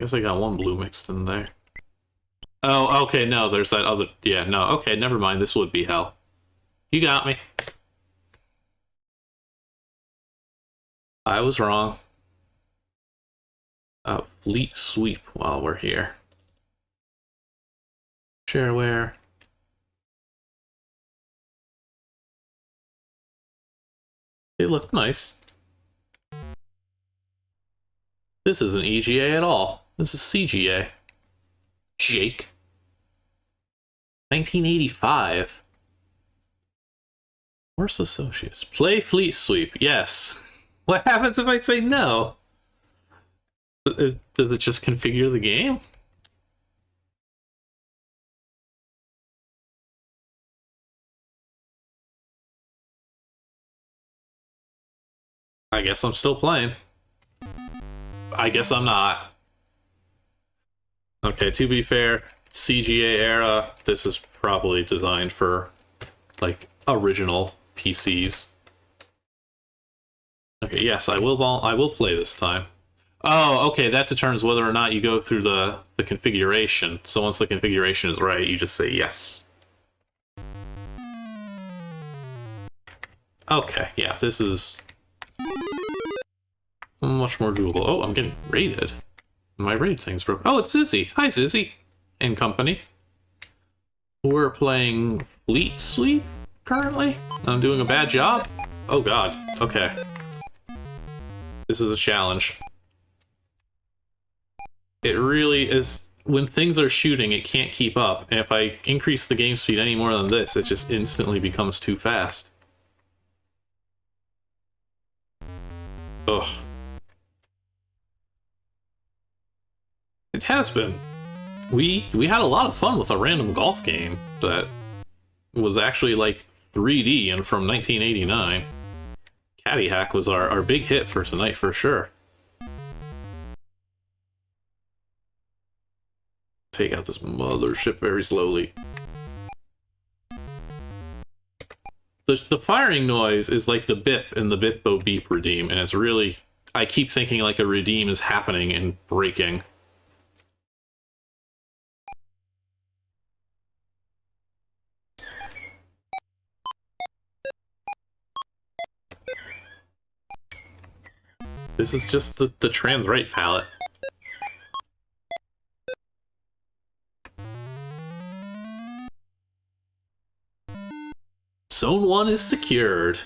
Guess I got one blue mixed in there. Oh, okay, no, there's that other... Yeah, no, okay, never mind. This would be hell. You got me. I was wrong. Fleet sweep while we're here. Shareware. They look nice. This isn't EGA at all. This is CGA. Jake. 1985. Worst associates. Play fleet sweep. Yes. What happens if I say no? Does it just configure the game? I guess I'm still playing. I guess I'm not. Okay, to be fair, CGA era, this is probably designed for, like, original PCs. Okay, yes, I will play this time. Oh, okay, that determines whether or not you go through the configuration. So once the configuration is right, you just say yes. Okay, yeah, this is much more doable. Oh, I'm getting raided. My raid thing's broken. Oh, it's Zizzy. Hi, Zizzy. And company. We're playing Fleet Sweep currently. I'm doing a bad job. Oh, God. Okay. This is a challenge. It really is. When things are shooting, it can't keep up. And if I increase the game speed any more than this, it just instantly becomes too fast. Ugh. It has been. We had a lot of fun with a random golf game that was actually like 3D and from 1989. CaddyHack was our big hit for tonight for sure. Take out this mothership very slowly. The firing noise is like the bip in the Bitbo beep redeem, and it's really... I keep thinking like a redeem is happening and breaking. This is just the trans right palette. Zone 1 is secured.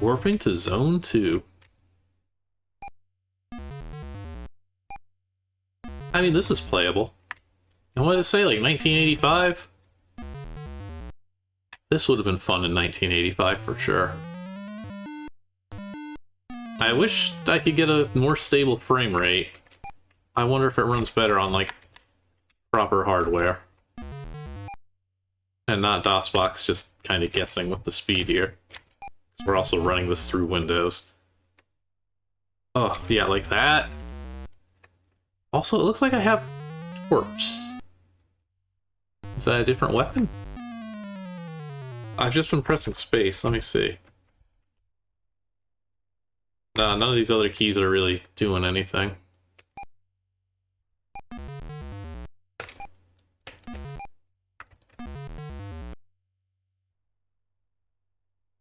Warping to Zone 2. I mean, this is playable. And what did it say, like 1985? This would have been fun in 1985 for sure. I wish I could get a more stable frame rate. I wonder if it runs better on, like, proper hardware. And not DOSBox just kind of guessing with the speed here. Because we're also running this through Windows. Oh, yeah, like that. Also, it looks like I have torps. Is that a different weapon? I've just been pressing space. Let me see. None of these other keys are really doing anything.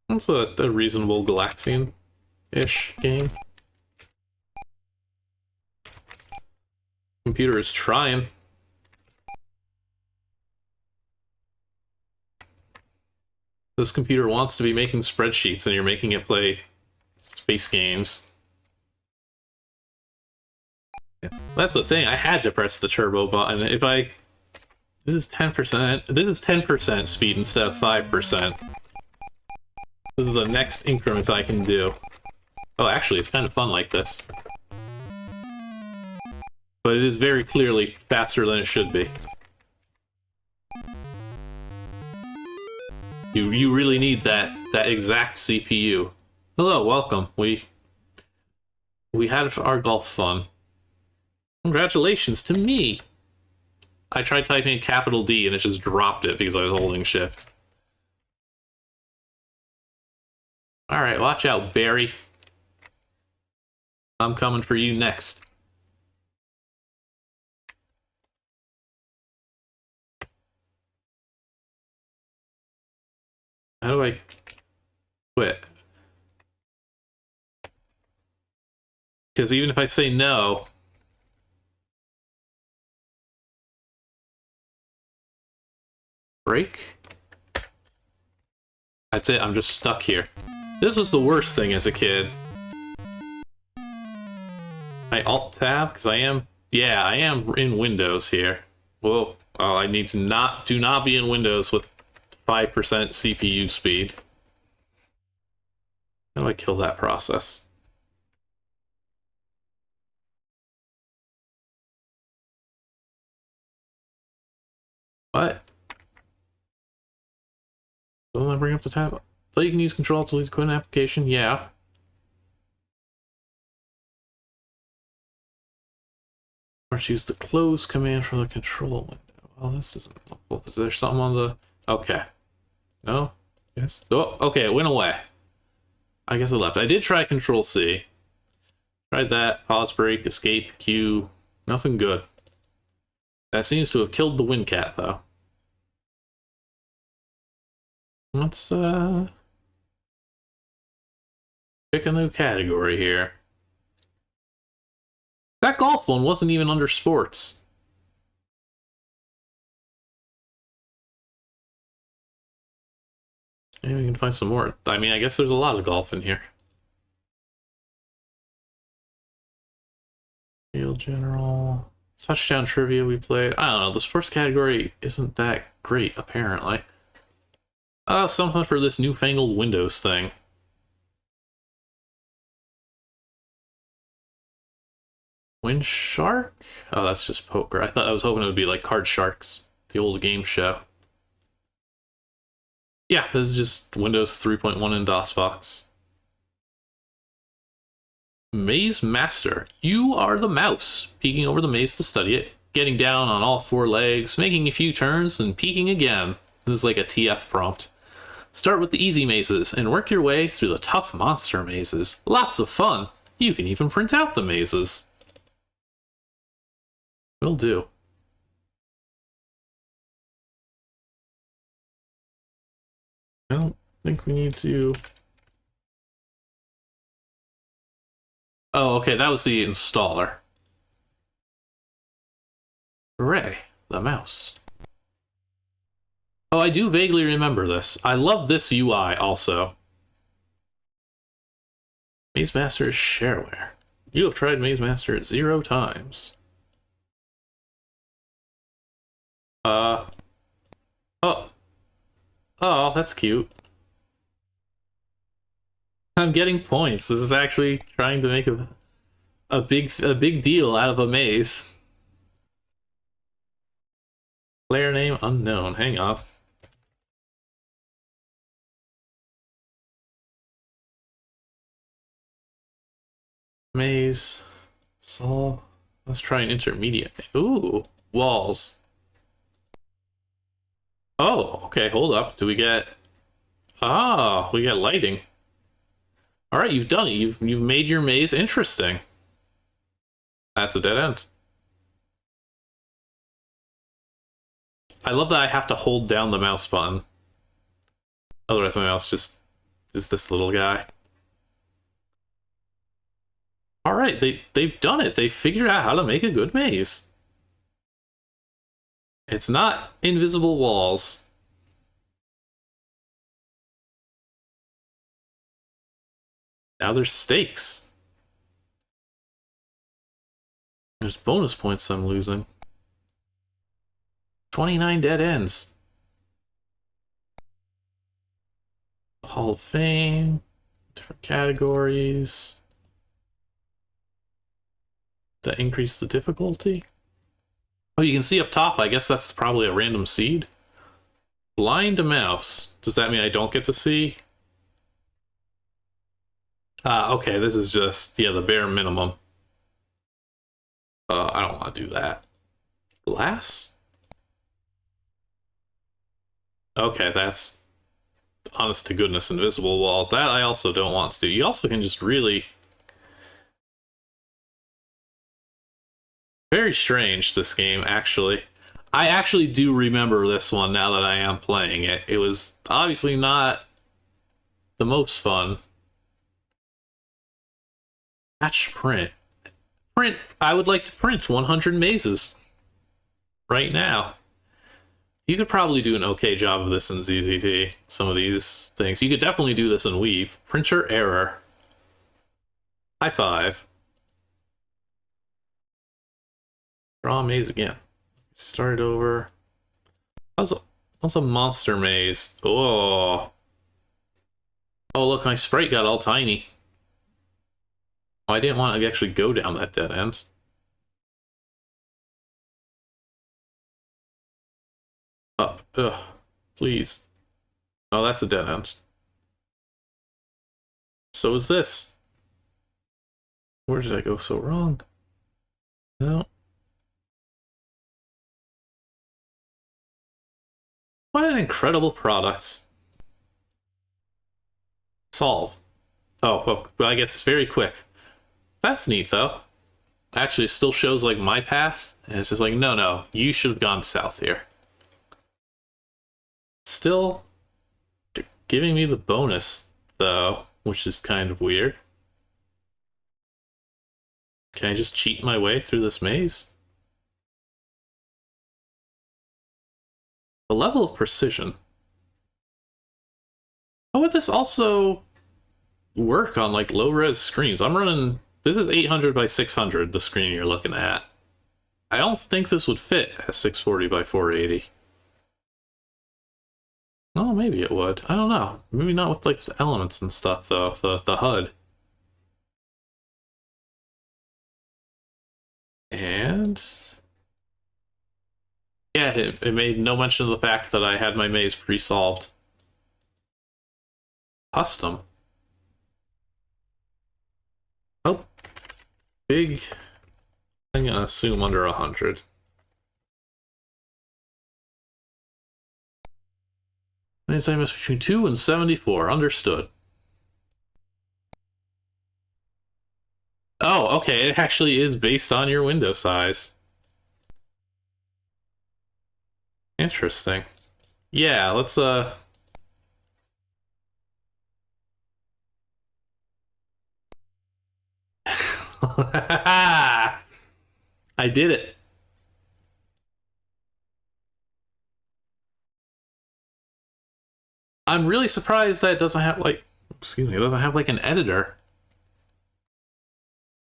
That's a reasonable Galaxian-ish game. Computer is trying. This computer wants to be making spreadsheets and you're making it play space games. That's the thing, I had to press the turbo button. If I... This is 10%. This is 10% speed instead of 5%. This is the next increment I can do. Oh, actually, it's kind of fun like this. But it is very clearly faster than it should be. You really need that exact CPU. Hello, welcome. We had our golf fun. Congratulations to me! I tried typing a capital D and it just dropped it because I was holding shift. Alright, watch out, Barry. I'm coming for you next. How do I quit? Because even if I say no... Break? That's it, I'm just stuck here. This was the worst thing as a kid. I Alt-Tab? Because I am... Yeah, I am in Windows here. Whoa. Oh, I need to do not be in Windows with 5% CPU speed. How do I kill that process? What? Don't I bring up the tab? So you can use Control to quit an application? Yeah. Or choose the close command from the control window. Well, this isn't helpful. Is there something on the... Okay. No? Yes? Oh, okay, it went away. I guess it left. I did try Control C. Tried that. Pause, break, escape, Q. Nothing good. That seems to have killed the Wincat, though. Let's, pick a new category here. That golf one wasn't even under sports. Maybe we can find some more. I mean, I guess there's a lot of golf in here. Field general. Touchdown trivia we played. I don't know, the sports category isn't that great, apparently. Oh, something for this newfangled Windows thing. Wind Shark? Oh, that's just poker. I was hoping it would be like Card Sharks, the old game show. Yeah, this is just Windows 3.1 in DOSBox. Maze Master. You are the mouse, peeking over the maze to study it, getting down on all four legs, making a few turns, and peeking again. This is like a TF prompt. Start with the easy mazes, and work your way through the tough monster mazes. Lots of fun! You can even print out the mazes. Will do. I don't think we need to... Oh, okay, that was the installer. Hooray, the mouse. Oh, I do vaguely remember this. I love this UI also. Maze Master is Shareware. You have tried Maze Master 0 times. Oh. Oh, that's cute. I'm getting points. This is actually trying to make a big deal out of a maze. Player name unknown. Hang on. Maze. Sol. Let's try an intermediate. Ooh, walls. Oh, okay, hold up. Do we get... Ah, we get lighting. Alright, you've done it. You've made your maze interesting. That's a dead end. I love that I have to hold down the mouse button. Otherwise my mouse just is this little guy. Alright, they've done it. They figured out how to make a good maze. It's not invisible walls. Now there's stakes. There's bonus points I'm losing. 29 dead ends. Hall of Fame. Different categories. To increase the difficulty. Oh, you can see up top, I guess that's probably a random seed. Blind mouse. Does that mean I don't get to see? Okay, this is just, yeah, the bare minimum. I don't want to do that. Glass? Okay, that's honest to goodness invisible walls. That I also don't want to do. You also can just really... Very strange, this game, actually. I actually do remember this one now that I am playing it. It was obviously not the most fun. Patch print. Print. I would like to print 100 mazes. Right now. You could probably do an okay job of this in ZZT. Some of these things. You could definitely do this in Weave. Printer error. High five. Draw a maze again. Start over. How's a monster maze? Oh. Oh, look, my sprite got all tiny. Oh, I didn't want to actually go down that dead end. Up. Ugh. Please. Oh, that's a dead end. So is this. Where did I go so wrong? No. What an incredible product. Solve. Oh, well, I guess it's very quick. That's neat, though. Actually, it still shows, like, my path. And it's just like, no, you should have gone south here. Still giving me the bonus, though, which is kind of weird. Can I just cheat my way through this maze? The level of precision. How would this also work on, like, low-res screens? I'm running... This is 800 by 600, the screen you're looking at. I don't think this would fit at 640 by 480. Oh, maybe it would. I don't know. Maybe not with, like, elements and stuff, though. The HUD. And... yeah, it made no mention of the fact that I had my maze pre-solved. Custom. Oh. Big. I'm gonna assume under 100. Maze time is between 2 and 74. Understood. Oh, okay. It actually is based on your window size. Interesting. Yeah, let's I did it. I'm really surprised that it doesn't have, like, excuse me, it doesn't have, like, an editor.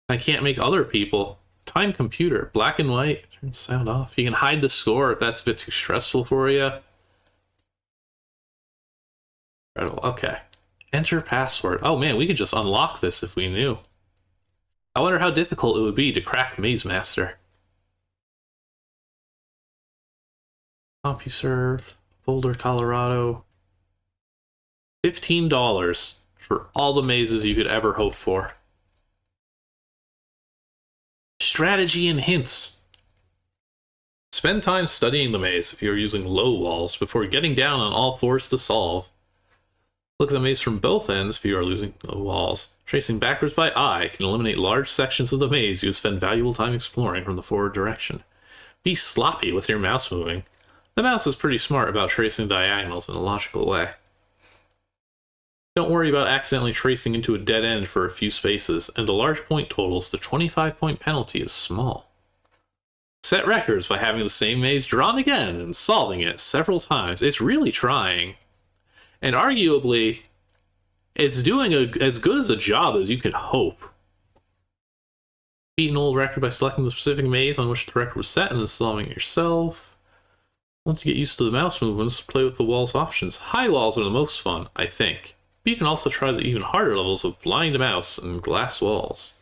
I can't make other people. Time computer, black and white, turn sound off. You can hide the score if that's a bit too stressful for you. Okay. Enter password. Oh man, we could just unlock this if we knew. I wonder how difficult it would be to crack Maze Master. CompuServe, Boulder, Colorado. $15 for all the mazes you could ever hope for. Strategy and hints. Spend time studying the maze if you're using low walls before getting down on all fours to solve. Look at the maze from both ends if you are using low walls. Tracing backwards by eye can eliminate large sections of the maze you would spend valuable time exploring from the forward direction. Be sloppy with your mouse moving. The mouse is pretty smart about tracing diagonals in a logical way. Don't worry about accidentally tracing into a dead end for a few spaces, and the large point totals, the 25-point penalty is small. set records by having the same maze drawn again and solving it several times. It's really trying. And arguably, it's doing as good as a job as you could hope. Beat an old record by selecting the specific maze on which the record was set and then solving it yourself. Once you get used to the mouse movements, play with the walls options. High walls are the most fun, I think. But you can also try the even harder levels of blind mouse and glass walls.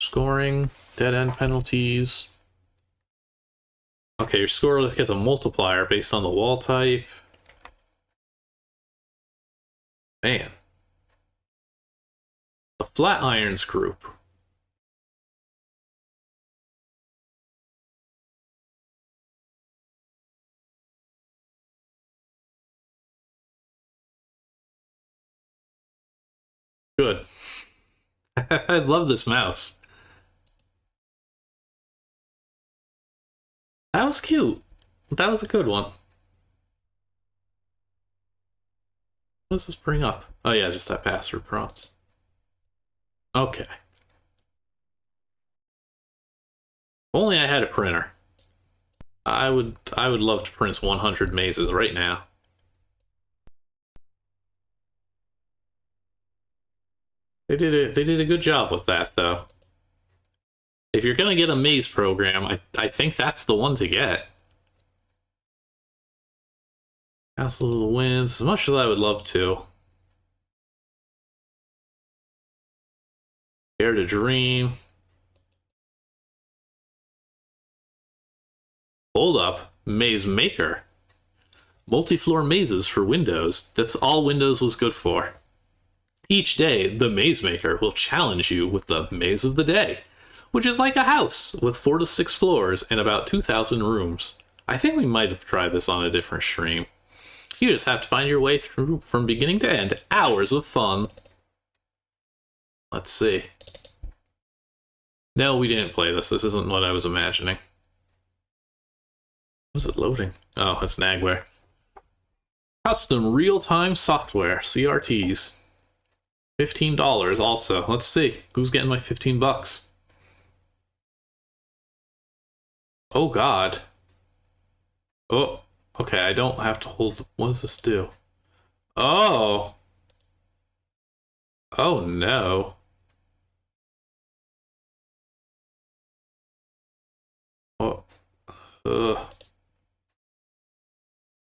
Scoring, dead end penalties. Okay, your score gets a multiplier based on the wall type. Man. The Flatirons group. Good. I love this mouse. That was cute. That was a good one. What does this bring up? Oh yeah, just that password prompt. Okay. If only I had a printer. I would love to print 100 mazes right now. They did a good job with that though. If you're gonna get a maze program, I think that's the one to get. Castle of the Winds, as much as I would love to. Dare to Dream. Hold up, Maze Maker. Multi-floor mazes for Windows. That's all Windows was good for. Each day, the Maze Maker will challenge you with the Maze of the Day, which is like a house with 4 to 6 floors and about 2,000 rooms. I think we might have tried this on a different stream. You just have to find your way through from beginning to end. Hours of fun. Let's see. No, we didn't play this. This isn't what I was imagining. What is it loading? Oh, it's Nagware. Custom real-time software, CRTs. $15 also. Let's see. Who's getting my 15 bucks? Oh, God. Oh, okay. I don't have to hold... What does this do? Oh. Oh, no. Oh. Ugh.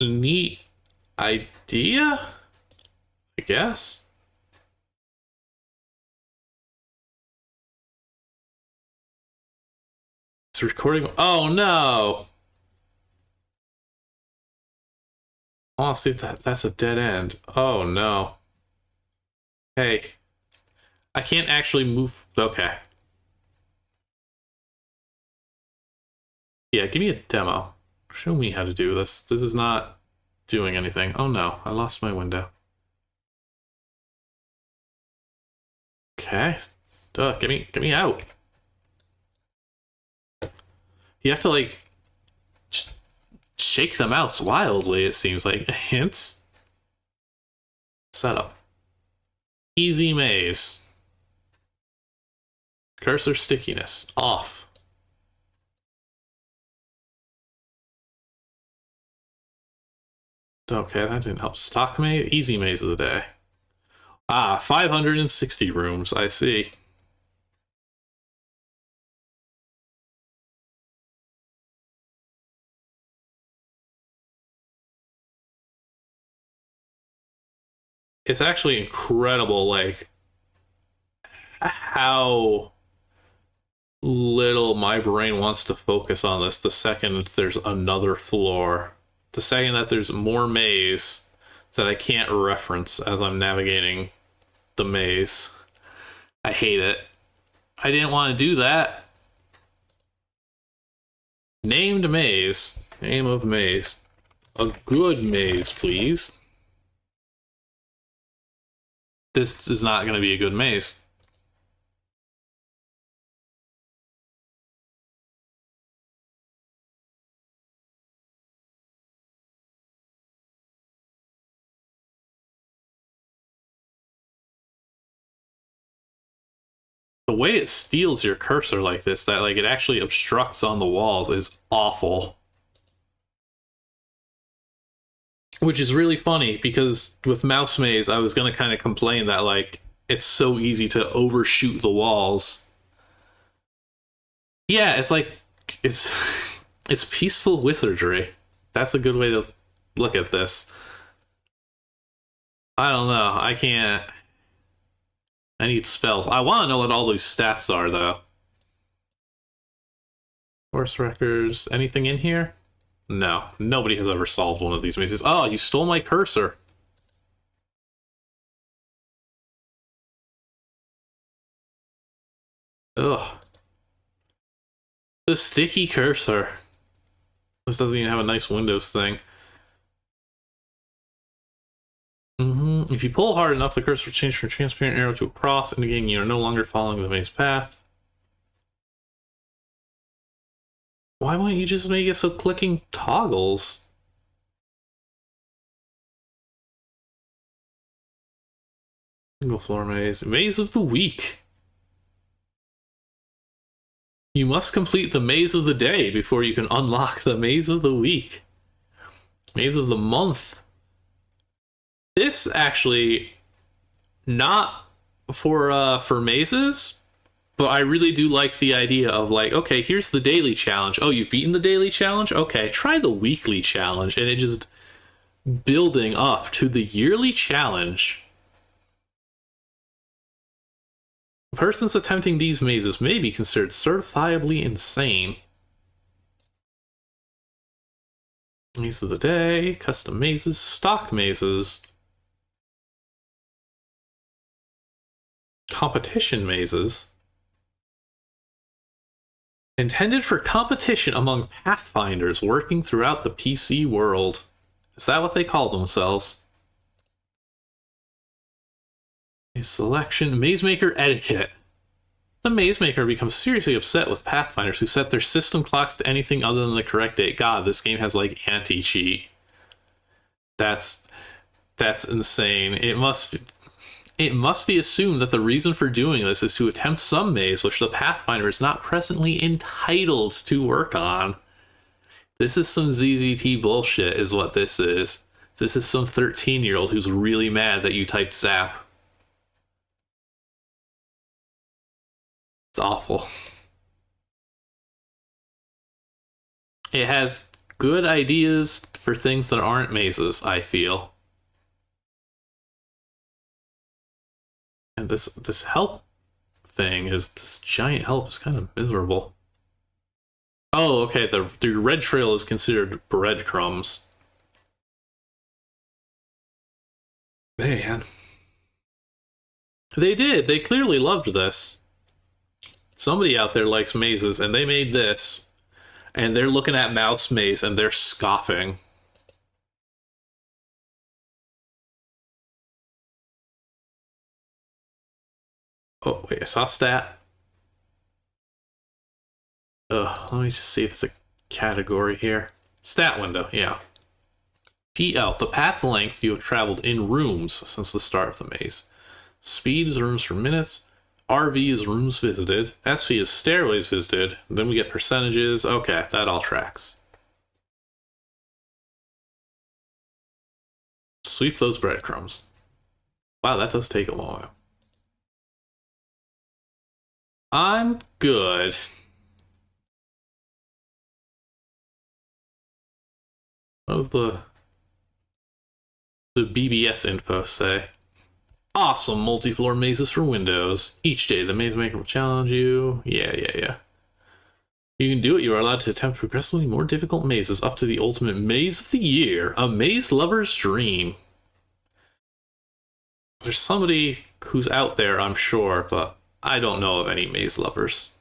Neat idea? I guess. It's recording. Oh no! I want to see if that's a dead end. Oh no. Hey. I can't actually move. Okay. Yeah, give me a demo. Show me how to do this. This is not doing anything. Oh no, I lost my window. Okay. Duh, get me out. You have to like shake the mouse wildly, it seems like. Hints. Setup. Easy maze. Cursor stickiness. Off. Okay, that didn't help. Stock maze. Easy maze of the day. Ah, 560 rooms. I see. It's actually incredible, like, how little my brain wants to focus on this the second there's another floor. The second that there's more maze that I can't reference as I'm navigating the maze. I hate it. I didn't want to do that. Named maze. Name of maze. A good maze, please. This is not going to be a good maze. The way it steals your cursor like this, that like it actually obstructs on the walls, is awful. Which is really funny, because with Mouse Maze, I was going to kind of complain that like it's so easy to overshoot the walls. Yeah, it's like it's peaceful wizardry. That's a good way to look at this. I don't know. I can't. I need spells. I want to know what all those stats are, though. Course records. Anything in here? No. Nobody has ever solved one of these mazes. Oh, you stole my cursor. Ugh. The sticky cursor. This doesn't even have a nice Windows thing. If you pull hard enough, the cursor will change from a transparent arrow to a cross, indicating you are no longer following the maze path. Why won't you just make it so clicking toggles? Single floor maze. Maze of the week. You must complete the maze of the day before you can unlock the maze of the week. Maze of the month. This actually, not for mazes, but I really do like the idea of like, okay, here's the daily challenge. Oh, you've beaten the daily challenge? Okay, try the weekly challenge. And it just building up to the yearly challenge. Persons attempting these mazes may be considered certifiably insane. Maze of the day, custom mazes, stock mazes, competition mazes. Intended for competition among pathfinders working throughout the PC world. Is that what they call themselves? A selection. Mazemaker etiquette. The mazemaker becomes seriously upset with pathfinders who set their system clocks to anything other than the correct date. God, this game has like anti-cheat. That's insane. It must be assumed that the reason for doing this is to attempt some maze which the pathfinder is not presently entitled to work on. This is some ZZT bullshit, is what this is. This is some 13-year-old who's really mad that you typed zap. It's awful. It has good ideas for things that aren't mazes, I feel. And this help thing is, this giant help is kind of miserable. Oh, okay, the red trail is considered breadcrumbs. Man. They did. They clearly loved this. Somebody out there likes mazes, and they made this. And they're looking at Mouse Maze, and they're scoffing. Oh, wait, I saw stat. Let me just see if it's a category here. Stat window, yeah. PL, the path length you have traveled in rooms since the start of the maze. Speed is rooms for minutes. RV is rooms visited. SV is stairways visited. Then we get percentages. Okay, that all tracks. Sweep those breadcrumbs. Wow, that does take a while. I'm good. What does the BBS info say? Awesome multi-floor mazes for Windows. Each day the maze maker will challenge you. Yeah. You can do it. You are allowed to attempt progressively more difficult mazes up to the ultimate maze of the year. A maze lover's dream. There's somebody who's out there, I'm sure, but I don't know of any maze lovers.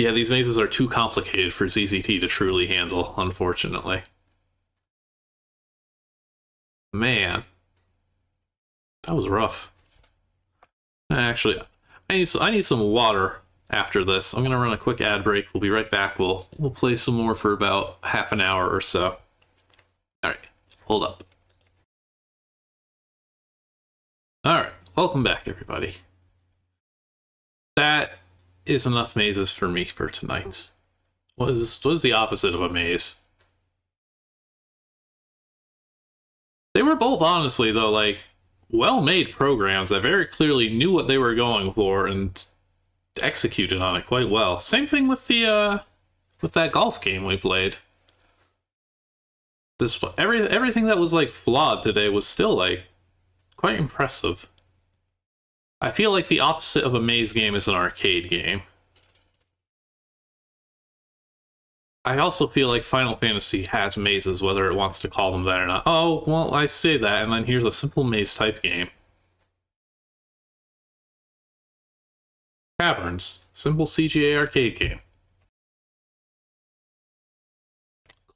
Yeah, these mazes are too complicated for ZZT to truly handle, unfortunately. Man. That was rough. Actually, I need some water after this. I'm gonna run a quick ad break. We'll be right back. We'll play some more for about half an hour or so. Alright, hold up. Alright, welcome back, everybody. That is enough mazes for me for tonight. What is the opposite of a maze? They were both, honestly, though, like, well-made programs that very clearly knew what they were going for and executed on it quite well. Same thing with the, with that golf game we played. Everything that was, like, flawed today was still, like, quite impressive. I feel like the opposite of a maze game is an arcade game. I also feel like Final Fantasy has mazes, whether it wants to call them that or not. Oh, well, I say that, and then here's a simple maze-type game. Caverns. Simple CGA arcade game.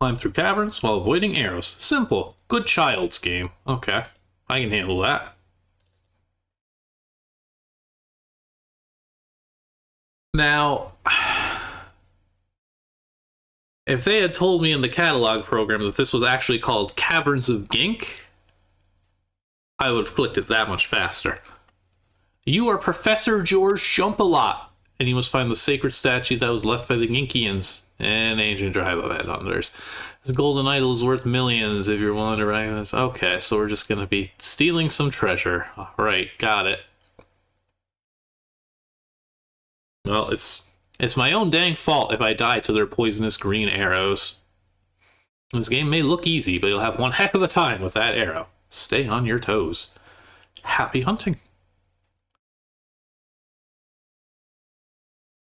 Climb through caverns while avoiding arrows. Simple. Good child's game. Okay. I can handle that. Now, if they had told me in the catalog program that this was actually called Caverns of Gink, I would have clicked it that much faster. You are Professor George Jump-A-Lot, and you must find the sacred statue that was left by the Ginkians and ancient tribe of headhunters. This golden idol is worth millions if you're willing to recognize. Okay, so we're just gonna be stealing some treasure. Alright, got it. Well, it's my own dang fault if I die to their poisonous green arrows. This game may look easy, but you'll have one heck of a time with that arrow. Stay on your toes. Happy hunting.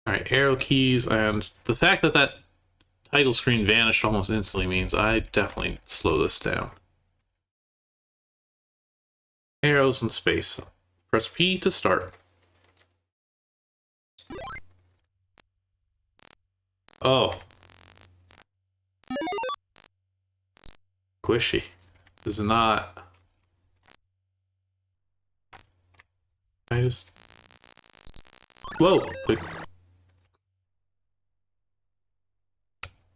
Alright, arrow keys, and the fact that that title screen vanished almost instantly means I definitely slow this down. Arrows and space. Press P to start. Oh. Squishy. This is not... I just... Whoa!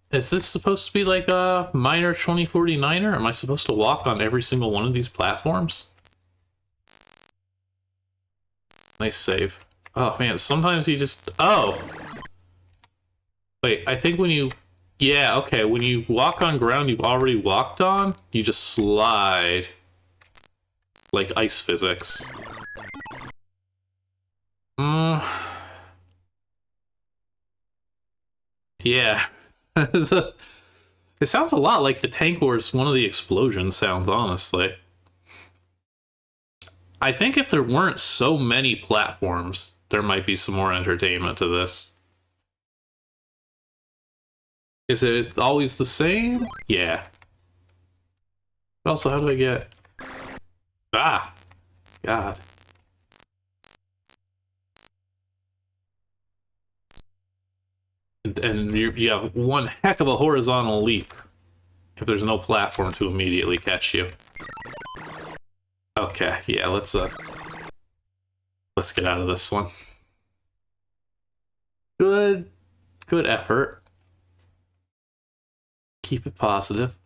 Is this supposed to be like a minor 2049er? Am I supposed to walk on every single one of these platforms? Nice save. Oh man, sometimes you just... Oh! Wait, I think when you... Yeah, okay, when you walk on ground you've already walked on, you just slide. Like ice physics. Yeah. It sounds a lot like the Tank Wars, one of the explosion sounds, honestly. I think if there weren't so many platforms, there might be some more entertainment to this. Is it always the same? Yeah. But also, how do I get... Ah! God. And you have one heck of a horizontal leap if there's no platform to immediately catch you. Okay, yeah, let's get out of this one. Good effort. Keep it positive.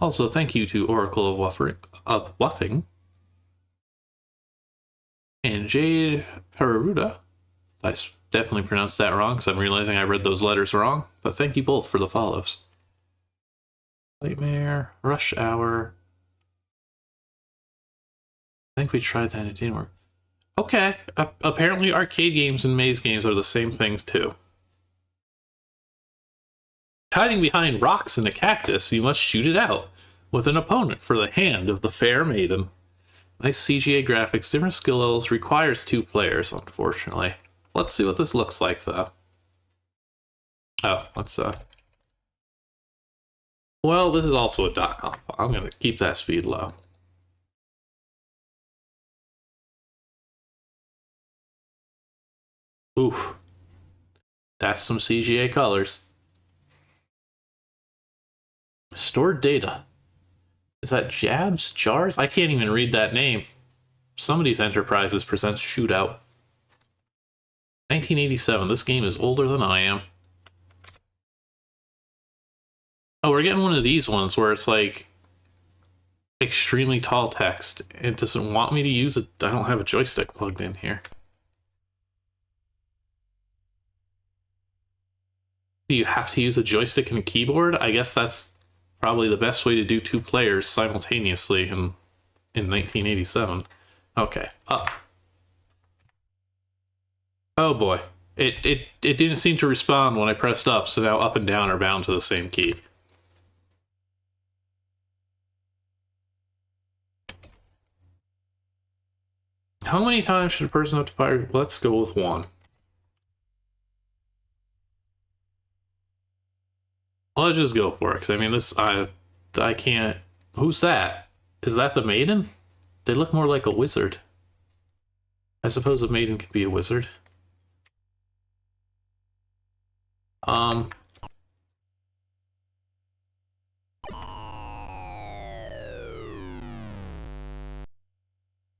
Also, thank you to Oracle of Wuffing and Jade Peruda. I definitely pronounced that wrong because I'm realizing I read those letters wrong, but thank you both for the follows. Nightmare, Rush Hour. I think we tried that and it didn't work. Okay, apparently arcade games and maze games are the same things too. Hiding behind rocks in a cactus, you must shoot it out with an opponent for the hand of the fair maiden. Nice CGA graphics, different skill levels, requires 2 players, unfortunately. Let's see what this looks like, though. Oh, let's, Well, this is also a .comp. I'm gonna keep that speed low. Oof. That's some CGA colors. Stored data. Is that Jabs? Jars? I can't even read that name. Somebody's Enterprises presents Shootout. 1987. This game is older than I am. Oh, we're getting one of these ones where it's like extremely tall text. It doesn't want me to use it. I don't have a joystick plugged in here. Do you have to use a joystick and a keyboard? I guess that's probably the best way to do 2 players simultaneously in 1987. Okay, up. Oh boy. It didn't seem to respond when I pressed up, so now up and down are bound to the same key. How many times should a person have to fire? Let's go with 1. Let's just go for it, because I mean, this, I can't... Who's that? Is that the maiden? They look more like a wizard. I suppose a maiden could be a wizard.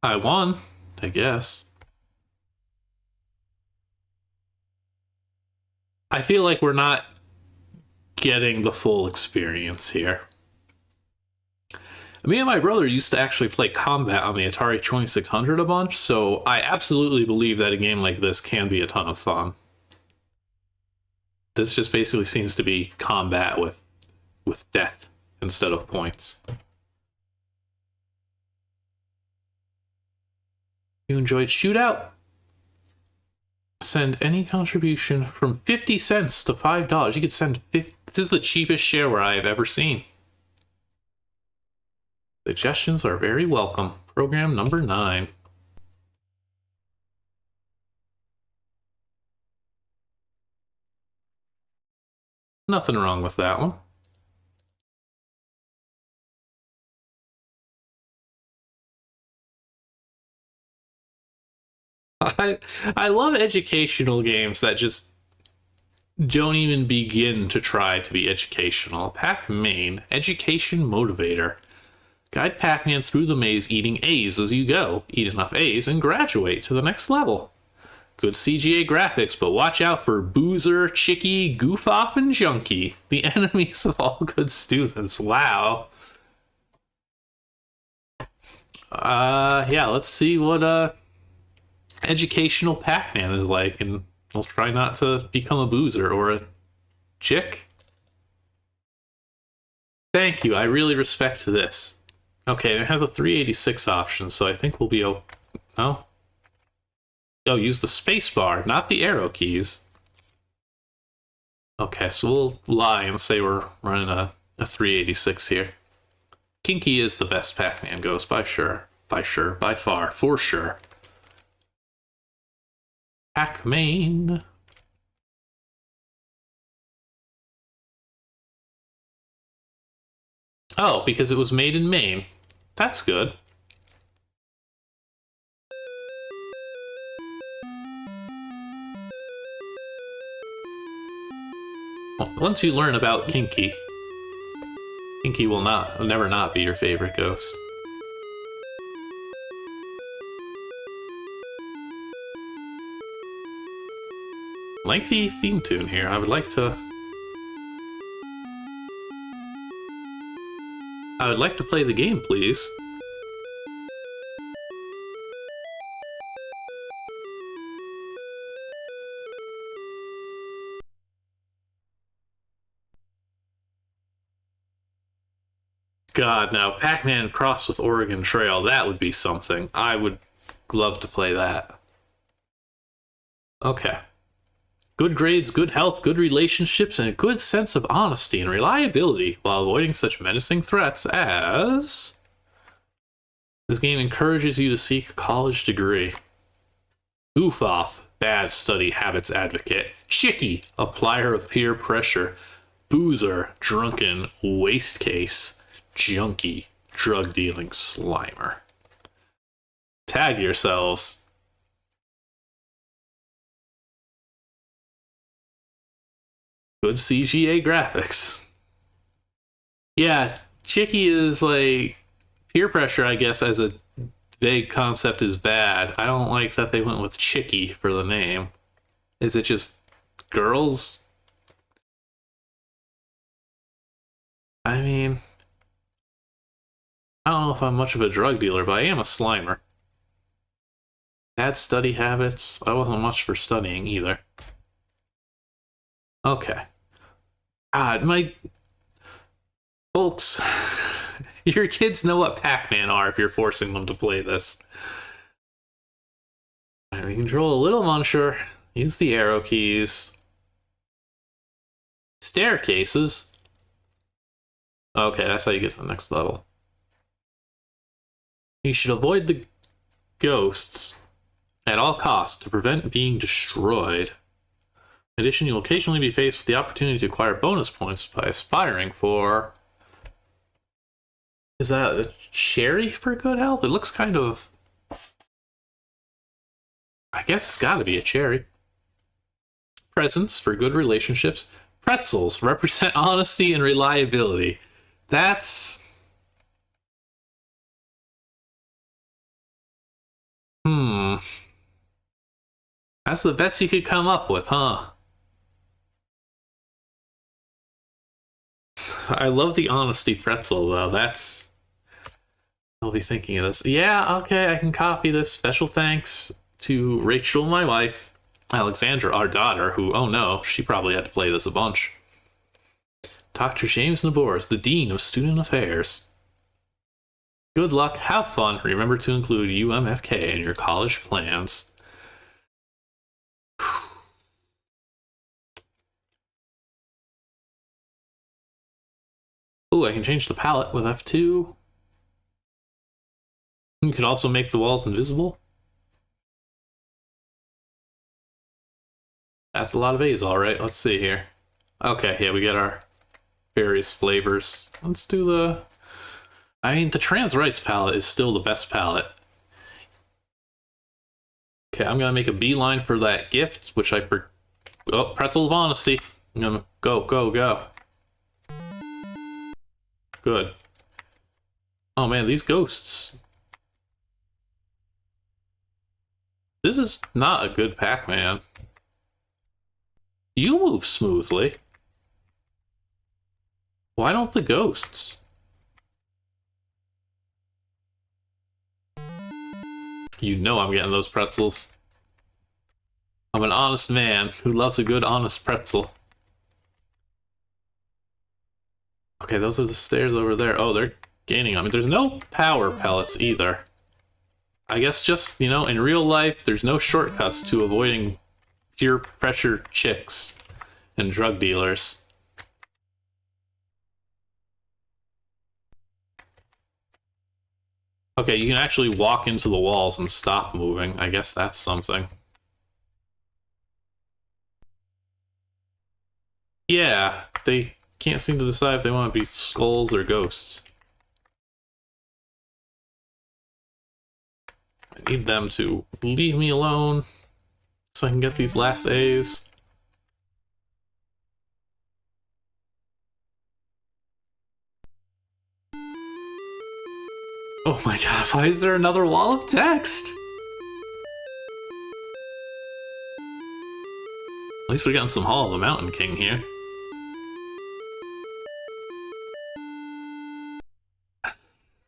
I won, I guess. I feel like we're not getting the full experience here. Me and my brother used to actually play Combat on the Atari 2600 a bunch, so I absolutely believe that a game like this can be a ton of fun. This just basically seems to be combat with death instead of points. You enjoyed Shootout? Send any contribution from 50 cents to $5. You could send 50. This is the cheapest shareware I have ever seen. Suggestions are very welcome. Program number 9. Nothing wrong with that one. I love educational games that just don't even begin to try to be educational. Pac-Maine, Education Motivator. Guide Pac-Man through the maze eating A's as you go. Eat enough A's and graduate to the next level. Good CGA graphics, but watch out for Boozer, Chicky, Goof Off, and Junkie. The enemies of all good students. Wow. Yeah, let's see what educational Pac-Man is like, and we'll try not to become a boozer or a chick. Thank you, I really respect this. Okay, it has a 386 option, so I think we'll be no? Oh, use the space bar, not the arrow keys. Okay, so we'll lie and say we're running a 386 here. Kinky is the best Pac-Man ghost, by far, for sure. Pac-Maine. Oh, because it was made in Maine. That's good. Well, once you learn about Kinky, Kinky will never not be your favorite ghost. Lengthy theme tune here. I would like to play the game, please. God, now, Pac-Man crossed with Oregon Trail, that would be something. I would love to play that. Okay. Good grades, good health, good relationships, and a good sense of honesty and reliability while avoiding such menacing threats as... This game encourages you to seek a college degree. Goof Off, bad study habits advocate. Chicky, applier of peer pressure. Boozer, drunken waste case. Junkie, drug-dealing slimer. Tag yourselves. Good CGA graphics. Yeah, Chicky is like... Peer pressure, I guess, as a vague concept is bad. I don't like that they went with Chicky for the name. Is it just girls? I mean, I don't know if I'm much of a drug dealer, but I am a Slimer. Bad study habits. I wasn't much for studying either. Okay. God, my... Folks, your kids know what Pac-Man are if you're forcing them to play this. We control a little muncher. Use the arrow keys. Staircases. Okay, that's how you get to the next level. You should avoid the ghosts at all costs to prevent being destroyed. In addition, you'll occasionally be faced with the opportunity to acquire bonus points by aspiring for... Is that a cherry for good health? It looks kind of... I guess it's gotta be a cherry. Presents for good relationships. Pretzels represent honesty and reliability. That's... That's the best you could come up with, huh? I love the honesty pretzel, though. That's... I'll be thinking of this. Yeah, okay, I can copy this. Special thanks to Rachel, my wife, Alexandra, our daughter, who, oh no, she probably had to play this a bunch. Dr. James Nabors, the Dean of Student Affairs. Good luck, have fun, remember to include UMFK in your college plans. Ooh, I can change the palette with F2. You could also make the walls invisible. That's a lot of A's, alright. Let's see here. Okay, yeah, we get our various flavors. Let's do the... I mean, the trans rights palette is still the best palette. Okay, I'm gonna make a beeline for that gift, which I Oh, pretzel of honesty. I'm gonna go, go, go. Good. Oh man, these ghosts. This is not a good Pac-Man. You move smoothly. Why don't the ghosts? You know I'm getting those pretzels. I'm an honest man who loves a good honest pretzel. Okay, those are the stairs over there. Oh, they're gaining on me. There's no power pellets either. I guess just, you know, in real life, there's no shortcuts to avoiding peer pressure chicks and drug dealers. Okay, you can actually walk into the walls and stop moving. I guess that's something. Yeah, they can't seem to decide if they want to be skulls or ghosts. I need them to leave me alone so I can get these last A's. Oh my god, why is there another wall of text? At least we're getting some Hall of the Mountain King here.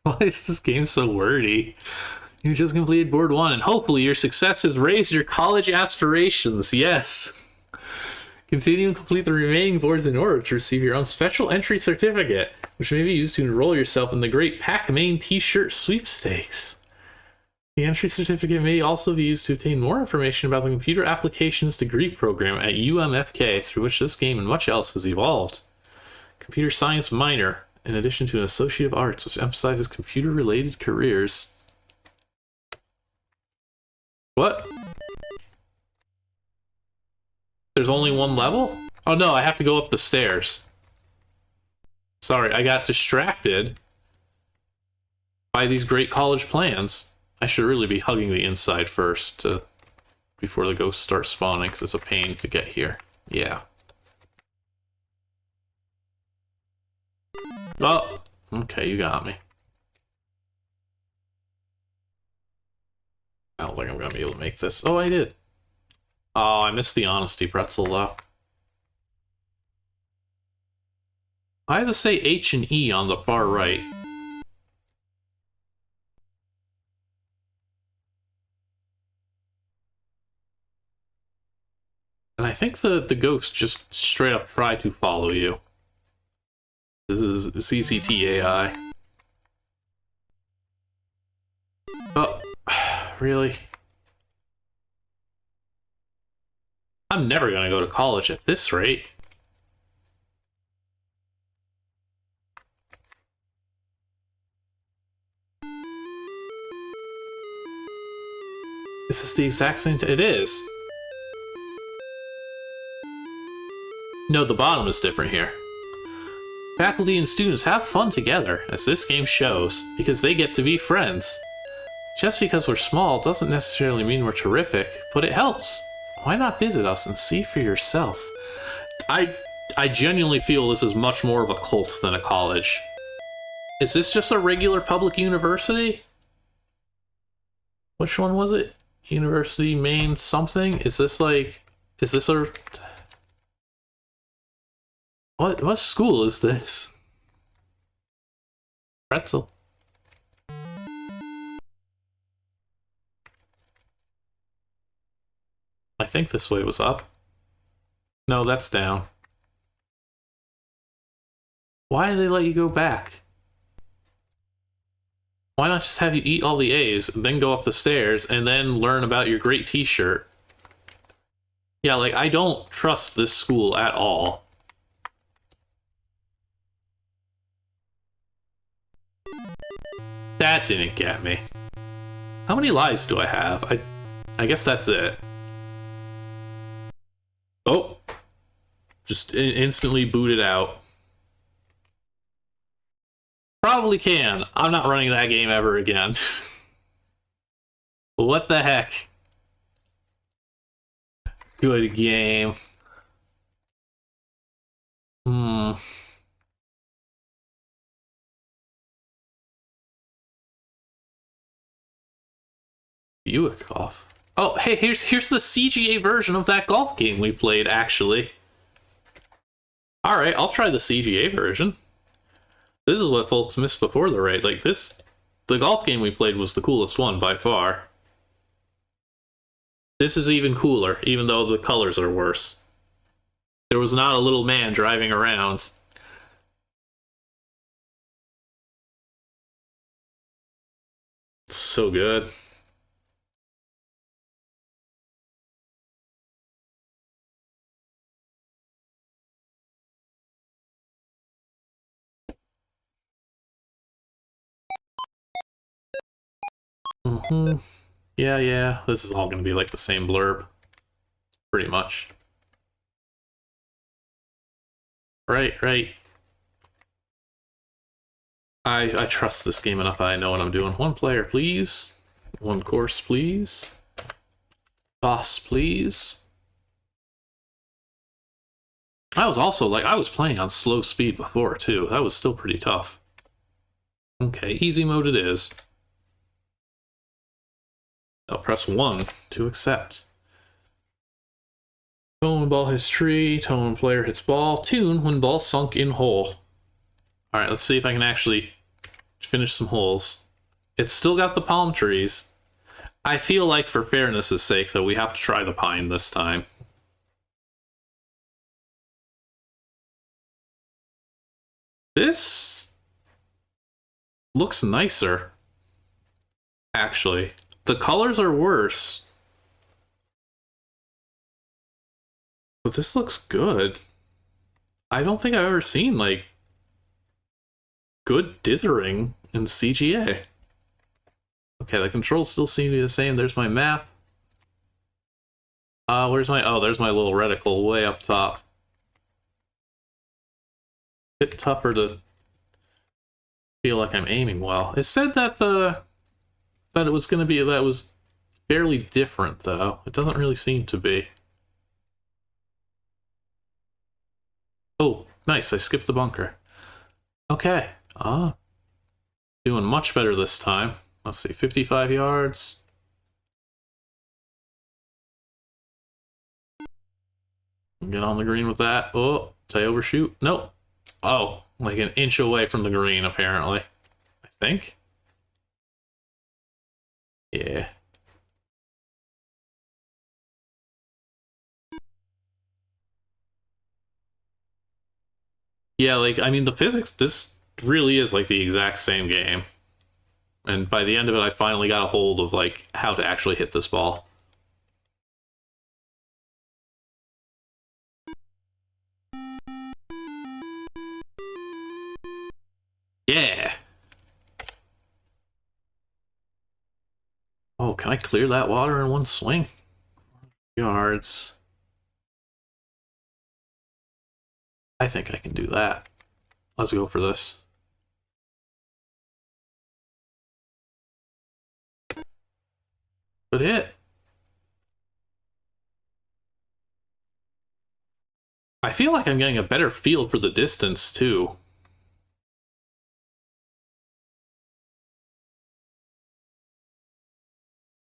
Why is this game so wordy? You just completed board 1, and hopefully your success has raised your college aspirations. Yes. Continue to complete the remaining boards in order to receive your own special entry certificate, which may be used to enroll yourself in the Great Pac-Maine T-shirt sweepstakes. The entry certificate may also be used to obtain more information about the Computer Applications degree program at UMFK, through which this game and much else has evolved. Computer Science minor, in addition to an Associate of Arts, which emphasizes computer-related careers. What? There's only one level? Oh no, I have to go up the stairs. Sorry, I got distracted by these great college plans. I should really be hugging the inside first before the ghosts start spawning, because it's a pain to get here. Yeah. Oh, okay, you got me. I don't think I'm gonna be able to make this. Oh, I did. Oh, I missed the honesty pretzel, though. Why does it say H and E on the far right? And I think the ghost just straight up tried to follow you. This is CCT AI. Oh, really? I'm never gonna go to college at this rate. Is this the exact same? It is. No, the bottom is different here. Faculty and students have fun together, as this game shows, because they get to be friends. Just because we're small doesn't necessarily mean we're terrific, but it helps. Why not visit us and see for yourself? I genuinely feel this is much more of a cult than a college. Is this just a regular public university? Which one was it? University Maine something? Is this like... Is this a... What school is this? Pretzel. I think this way was up. No, that's down. Why do they let you go back? Why not just have you eat all the A's, then go up the stairs, and then learn about your great t-shirt? Yeah, like, I don't trust this school at all. That didn't get me. How many lives do I have? I guess that's it. Oh! Just instantly booted out. Probably can. I'm not running that game ever again. What the heck? Good game. Buick Golf. Oh, hey, here's the CGA version of that golf game we played, actually. Alright, I'll try the CGA version. This is what folks missed before the raid. Like, the golf game we played was the coolest one by far. This is even cooler, even though the colors are worse. There was not a little man driving around. It's so good. Yeah, this is all gonna be like the same blurb. Pretty much. Right. I trust this game enough. I know what I'm doing. One player, please. One course, please. Boss, please. I was also, like, I was playing on slow speed before, too. That was still pretty tough. Okay, easy mode it is. I'll press 1 to accept. Tone ball hits tree, tone player hits ball, tune when ball sunk in hole. Alright, let's see if I can actually finish some holes. It's still got the palm trees. I feel like for fairness' sake, though, we have to try the pine this time. This looks nicer, actually. The colors are worse. But this looks good. I don't think I've ever seen, like, good dithering in CGA. Okay, the controls still seem to be the same. There's my map. Where's my... Oh, there's my little reticle way up top. Bit tougher to feel like I'm aiming well. It said that that it was going to be... That was fairly different, though. It doesn't really seem to be. Oh, nice. I skipped the bunker. Okay. Doing much better this time. Let's see, 55 yards. Get on the green with that. Oh, did I overshoot? Nope. Oh, Like an inch away from the green, apparently. I think. Yeah. Yeah, like, I mean, the physics, this really is like the exact same game. And by the end of it, I finally got a hold of, like, how to actually hit this ball. Yeah! Oh, can I clear that water in one swing? Yards. I think I can do that. Let's go for this. Good hit. I feel like I'm getting a better feel for the distance, too.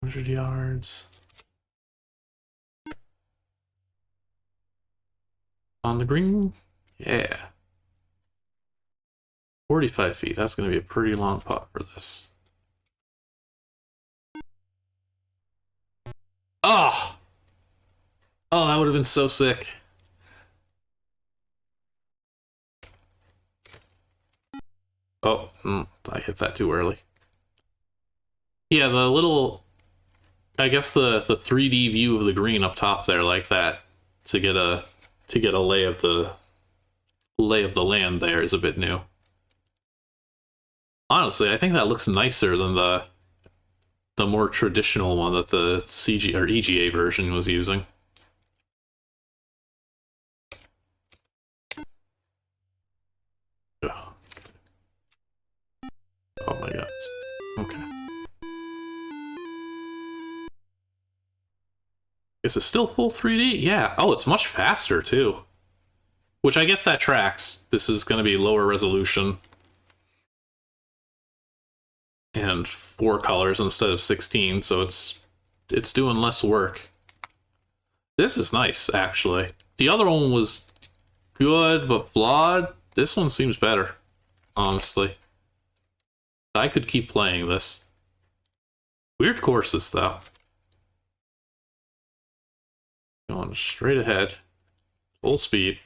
$100 on the green. Yeah. 45 feet. That's going to be a pretty long putt for this. Oh! Oh, that would have been so sick. Oh, I hit that too early. Yeah, the little... I guess the 3D view of the green up top there like that to get a lay of the land there is a bit new. Honestly, I think that looks nicer than the more traditional one that the CG or EGA version was using. Oh my god. Okay. Is it still full 3D? Yeah. Oh, it's much faster too. Which I guess that tracks. This is going to be lower resolution. And 4 colors instead of 16, so it's doing less work. This is nice, actually. The other one was good, but flawed. This one seems better, honestly. I could keep playing this. Weird courses, though. Going straight ahead. Full speed.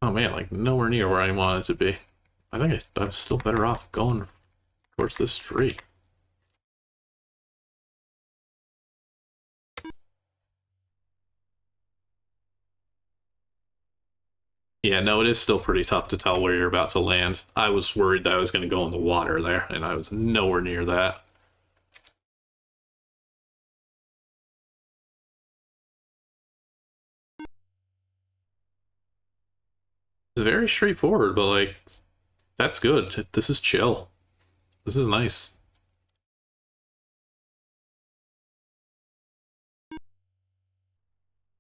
Oh man, like nowhere near where I wanted to be. I think I'm still better off going towards this tree. Yeah, no, it is still pretty tough to tell where you're about to land. I was worried that I was going to go in the water there, and I was nowhere near that. It's very straightforward, but like, that's good. This is chill. This is nice.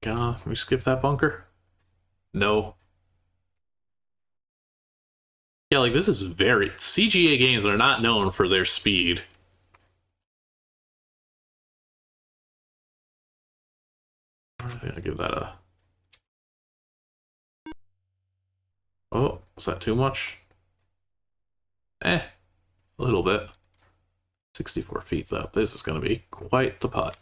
Can we skip that bunker? No. Yeah, like this is very... CGA games are not known for their speed. I'm gonna give that a... Oh, is that too much? A little bit. 64 feet though. This is gonna be quite the putt.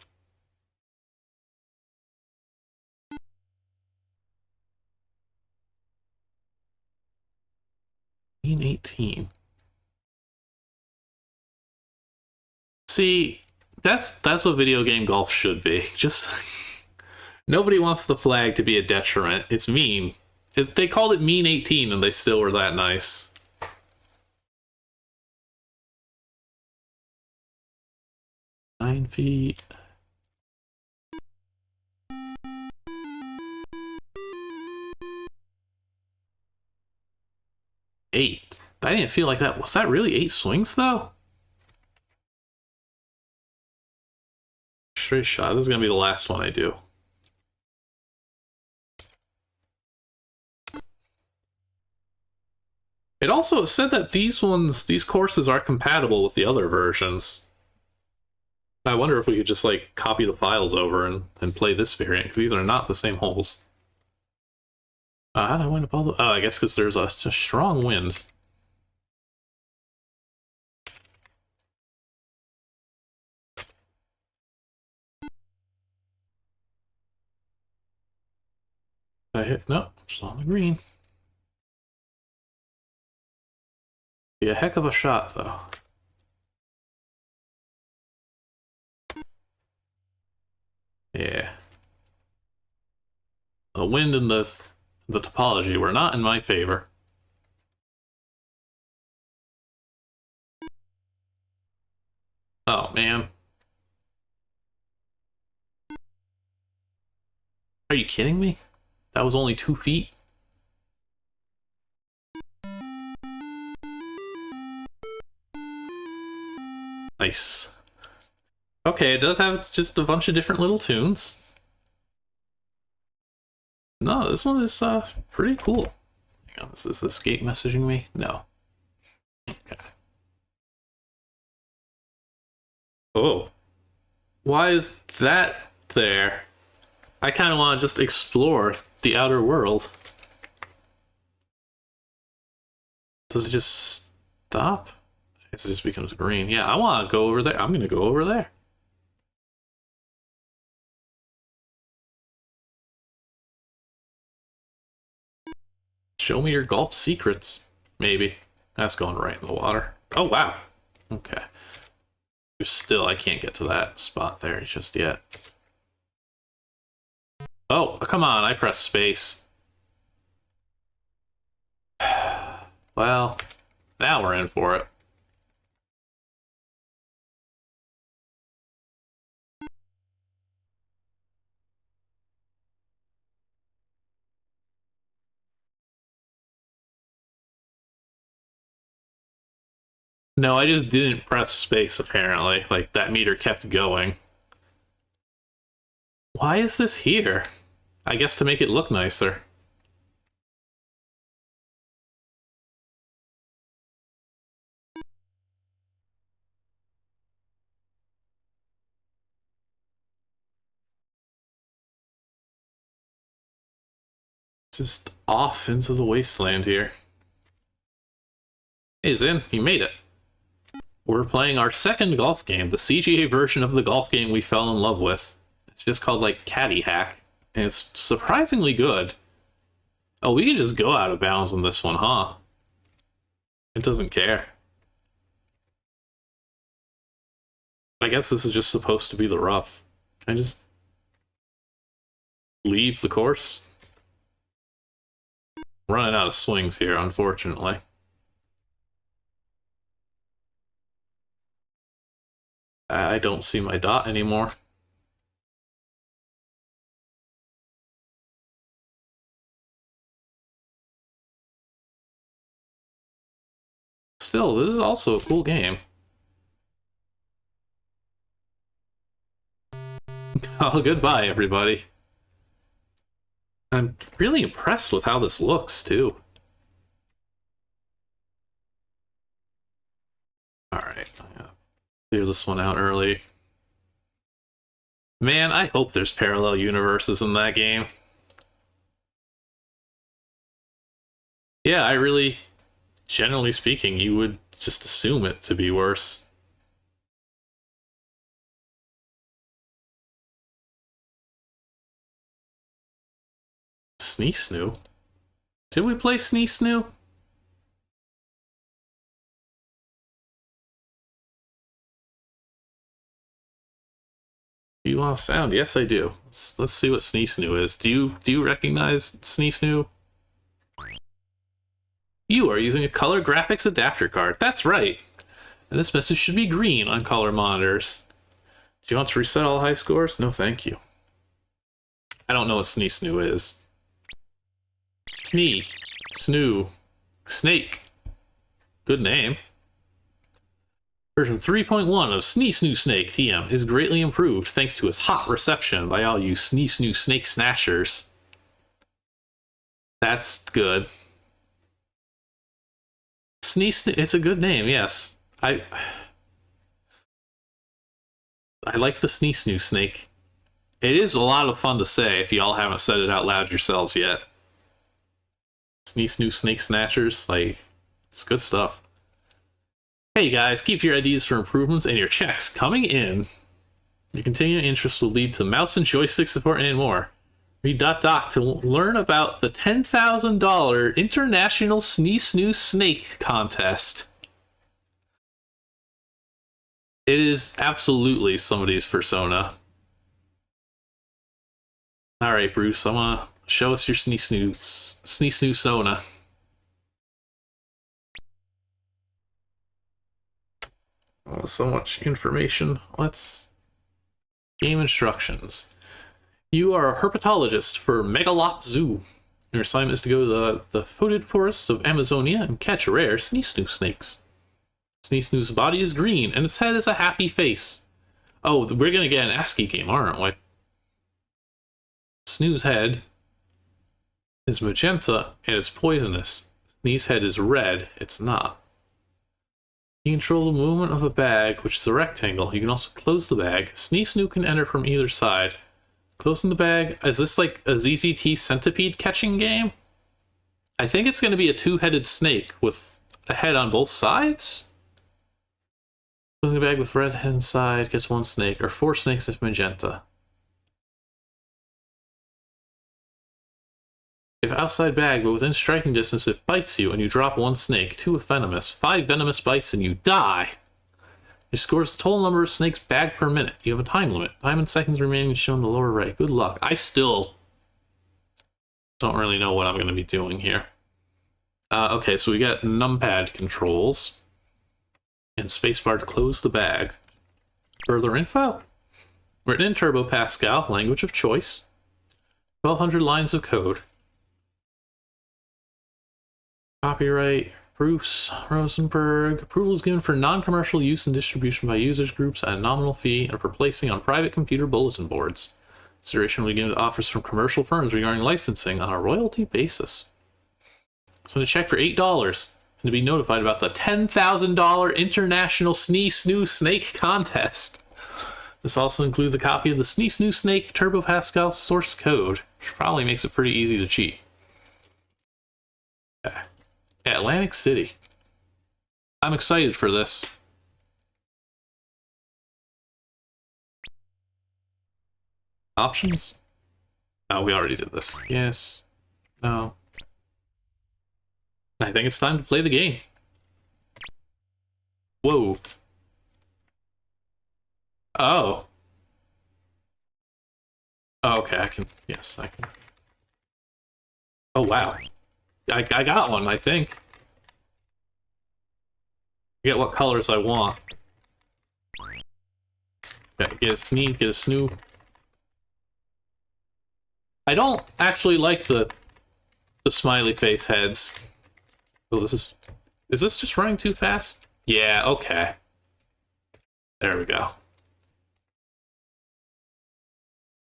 Green 18. See, that's what video game golf should be. Just nobody wants the flag to be a detriment. It's mean. They called it mean 18 and they still were that nice. Nine feet. Eight. I didn't feel like that. Was that really 8 swings though? Straight shot. This is gonna be the last one I do. It also said that these courses are compatible with the other versions. I wonder if we could just, like, copy the files over and play this variant, because these are not the same holes. How did I wind up all the... Oh, I guess because there's a strong wind. I hit... No, it's on the green. Be a heck of a shot, though. Yeah. The wind and the topology were not in my favor. Oh, man. Are you kidding me? That was only 2 feet? Nice. Okay, it does have just a bunch of different little tunes. No, this one is pretty cool. Hang on, is this escape messaging me? No. Okay. Oh. Why is that there? I kind of want to just explore the outer world. Does it just stop? I guess it just becomes green. Yeah, I want to go over there. I'm going to go over there. Show me your golf secrets, maybe. That's going right in the water. Oh, wow. Okay. Still, I can't get to that spot there just yet. Oh, come on, I pressed space. Well, now we're in for it. No, I just didn't press space, apparently. Like, that meter kept going. Why is this here? I guess to make it look nicer. Just off into the wasteland here. Hey, Zin, you made it. We're playing our second golf game, the CGA version of the golf game we fell in love with. It's just called, like, CaddyHack, and it's surprisingly good. Oh, we can just go out of bounds on this one, huh? It doesn't care. I guess this is just supposed to be the rough. Can I just leave the course? Running out of swings here, unfortunately. I don't see my dot anymore. Still, this is also a cool game. Oh, goodbye, everybody. I'm really impressed with how this looks, too. Alright, I'm gonna clear this one out early. Man, I hope there's parallel universes in that game. Yeah, I really, generally speaking, you would just assume it to be worse. SneeSnoo? Did we play SneeSnoo? Do you want sound? Yes, I do. Let's see what SneeSnoo is. Do you recognize SneeSnoo? You are using a color graphics adapter card. That's right. And this message should be green on color monitors. Do you want to reset all high scores? No, thank you. I don't know what SneeSnoo is. SneeSnoo Snake. Good name. Version 3.1 of SneeSnoo Snake TM is greatly improved thanks to its hot reception by all you SneeSnoo Snake snatchers. That's good. SneeSnoo, it's a good name, yes. I like the SneeSnoo Snake. It is a lot of fun to say if y'all haven't said it out loud yourselves yet. SneeSnoo Snake Snatchers, like, it's good stuff. Hey guys, keep your ideas for improvements and your checks coming in. Your continuing interest will lead to mouse and joystick support and more. Read .doc to learn about the $10,000 International SneeSnoo Snake contest. It is absolutely somebody's persona. Alright, Bruce, I want to show us your SneeSnoo Sona. Oh, so much information. Let's... Game instructions. You are a herpetologist for Megalop Zoo. Your assignment is to go to the foetid forests of Amazonia and catch rare SneeSnoo snakes. SneeSnoo's body is green, and its head is a happy face. Oh, we're gonna get an ASCII game, aren't we? Snoo's head is magenta, and it's poisonous. Snee's head is red, it's not. You control the movement of a bag, which is a rectangle. You can also close the bag. SneeSnoo can enter from either side. Closing the bag. Is this like a ZZT centipede catching game? I think it's going to be a two-headed snake with a head on both sides. Closing the bag with red head inside gets one snake, or 4 snakes if magenta. If outside bag, but within striking distance, it bites you and you drop 1 snake, 2 with venomous, 5 venomous bites, and you die. It scores the total number of snakes bagged per minute. You have a time limit. Time and seconds remaining is shown in the lower right. Good luck. I still don't really know what I'm going to be doing here. Okay, so we got numpad controls and spacebar to close the bag. Further info. Written in Turbo Pascal, language of choice. 1,200 lines of code. Copyright, Bruce Rosenberg. Approval is given for non-commercial use and distribution by users groups at a nominal fee and for placing on private computer bulletin boards. Consideration will be given to offers from commercial firms regarding licensing on a royalty basis. So to check for $8 and to be notified about the $10,000 International SneeSnoo Snake contest. This also includes a copy of the SneeSnoo Snake Turbo Pascal source code, which probably makes it pretty easy to cheat. Okay. Atlantic City. I'm excited for this. Options? Oh, we already did this. Yes. No. I think it's time to play the game. Whoa. Oh. Oh, okay, I can... Yes, I can... Oh, wow. I got one, I think. I get what colors I want. Okay, get a Snee, get a Snoo. I don't actually like the smiley face heads. So this is this just running too fast? Yeah, okay. There we go.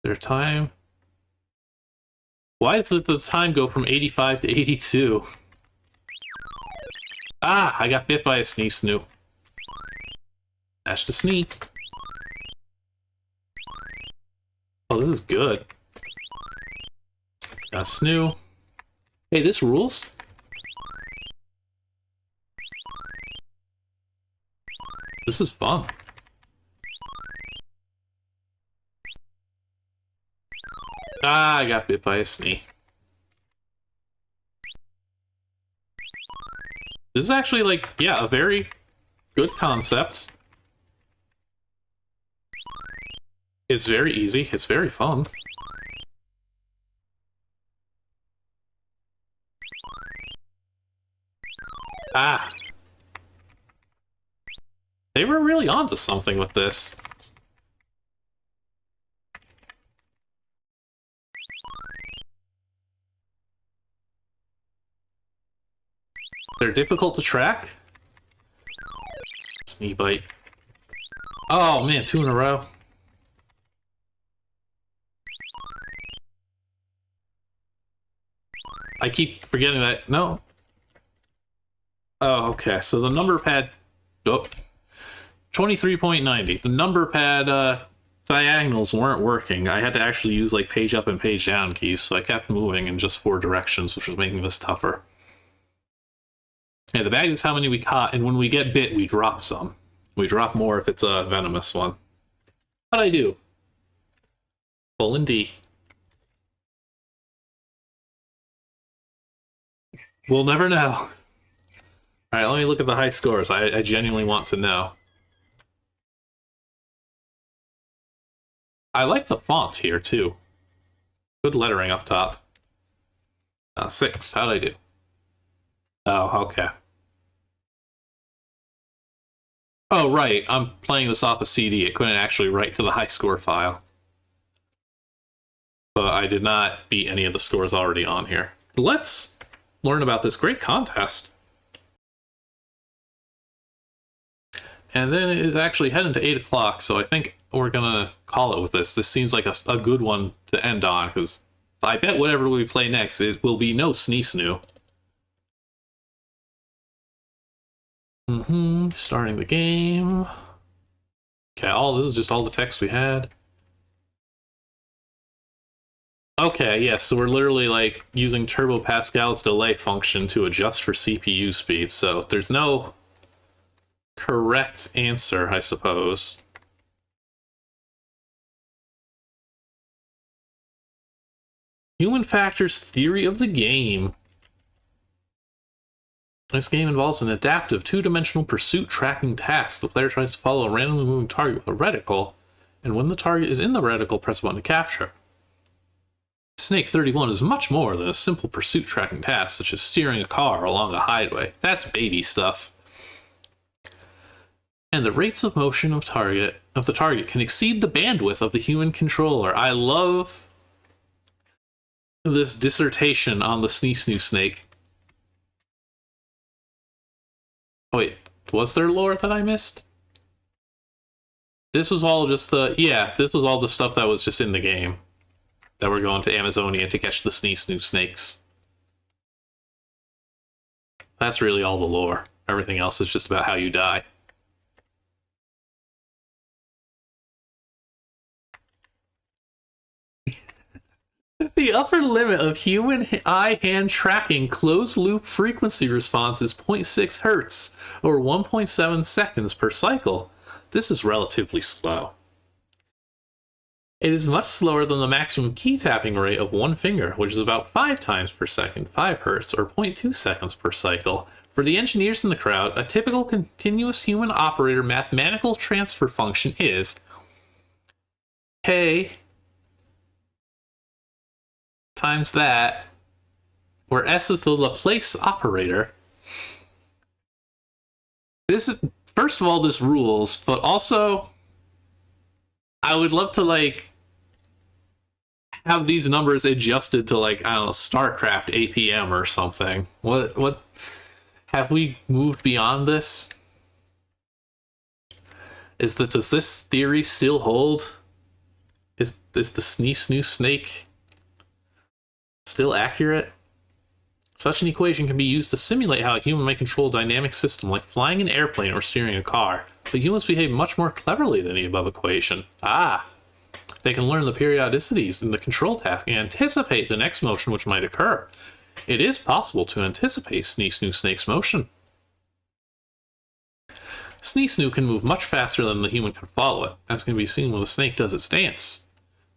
Their time. Why does the time go from 85 to 82? Ah, I got bit by a SneeSnoo. Dash to Snee. Oh, this is good. Got a Snoo. Hey, this rules. This is fun. Ah, I got bit by a Snee. This is actually, like, yeah, a very good concept. It's very easy. It's very fun. Ah. They were really onto something with this. They're difficult to track. Snee bite. Oh man, 2 in a row. I keep forgetting that. No. Oh, okay. So the number pad. Oh. 23.90. The number pad diagonals weren't working. I had to actually use like page up and page down keys, so I kept moving in just 4 directions, which was making this tougher. Yeah, the bag is how many we caught, and when we get bit, we drop some. We drop more if it's a venomous one. How'd I do? Full in D. We'll never know. Alright, let me look at the high scores. I genuinely want to know. I like the font here, too. Good lettering up top. 6. How'd I do? Oh, okay. Oh, right. I'm playing this off a CD. It couldn't actually write to the high score file. But I did not beat any of the scores already on here. Let's learn about this great contest. And then it is actually heading to 8 o'clock, so I think we're gonna call it with this. This seems like a good one to end on, because I bet whatever we play next, it will be no SneeSnoo. Starting the game. Okay, this is just all the text we had. Okay, yes, so we're literally like using Turbo Pascal's delay function to adjust for CPU speed, so there's no correct answer, I suppose. Human factors theory of the game. This game involves an adaptive, two-dimensional pursuit tracking task. The player tries to follow a randomly moving target with a reticle, and when the target is in the reticle, press a button to capture. Snake 31 is much more than a simple pursuit tracking task, such as steering a car along a highway. That's baby stuff. And the rates of motion of the target can exceed the bandwidth of the human controller. I love this dissertation on the SneeSnoo Snake. Oh wait, was there lore that I missed? This was all just this was all the stuff that was just in the game. That we're going to Amazonia to catch the SneeSnoo Snakes. That's really all the lore. Everything else is just about how you die. The upper limit of human eye-hand tracking closed-loop frequency response is 0.6 Hz, or 1.7 seconds per cycle. This is relatively slow. It is much slower than the maximum key tapping rate of one finger, which is about 5 times per second, 5 Hz, or 0.2 seconds per cycle. For the engineers in the crowd, a typical continuous human operator mathematical transfer function is K times that, where S is the Laplace operator. This is, first of all, this rules, but also I would love to like have these numbers adjusted to like, I don't know, StarCraft APM or something. What have we moved beyond this? Does this theory still hold? Is the SneeSnoo Snake still accurate? Such an equation can be used to simulate how a human might control a dynamic system like flying an airplane or steering a car, but humans behave much more cleverly than the above equation. They can learn the periodicities in the control task and anticipate the next motion which might occur. It is possible to anticipate SneeSnoo Snake's motion. SneeSnoo can move much faster than the human can follow it, as can be seen when the snake does its dance.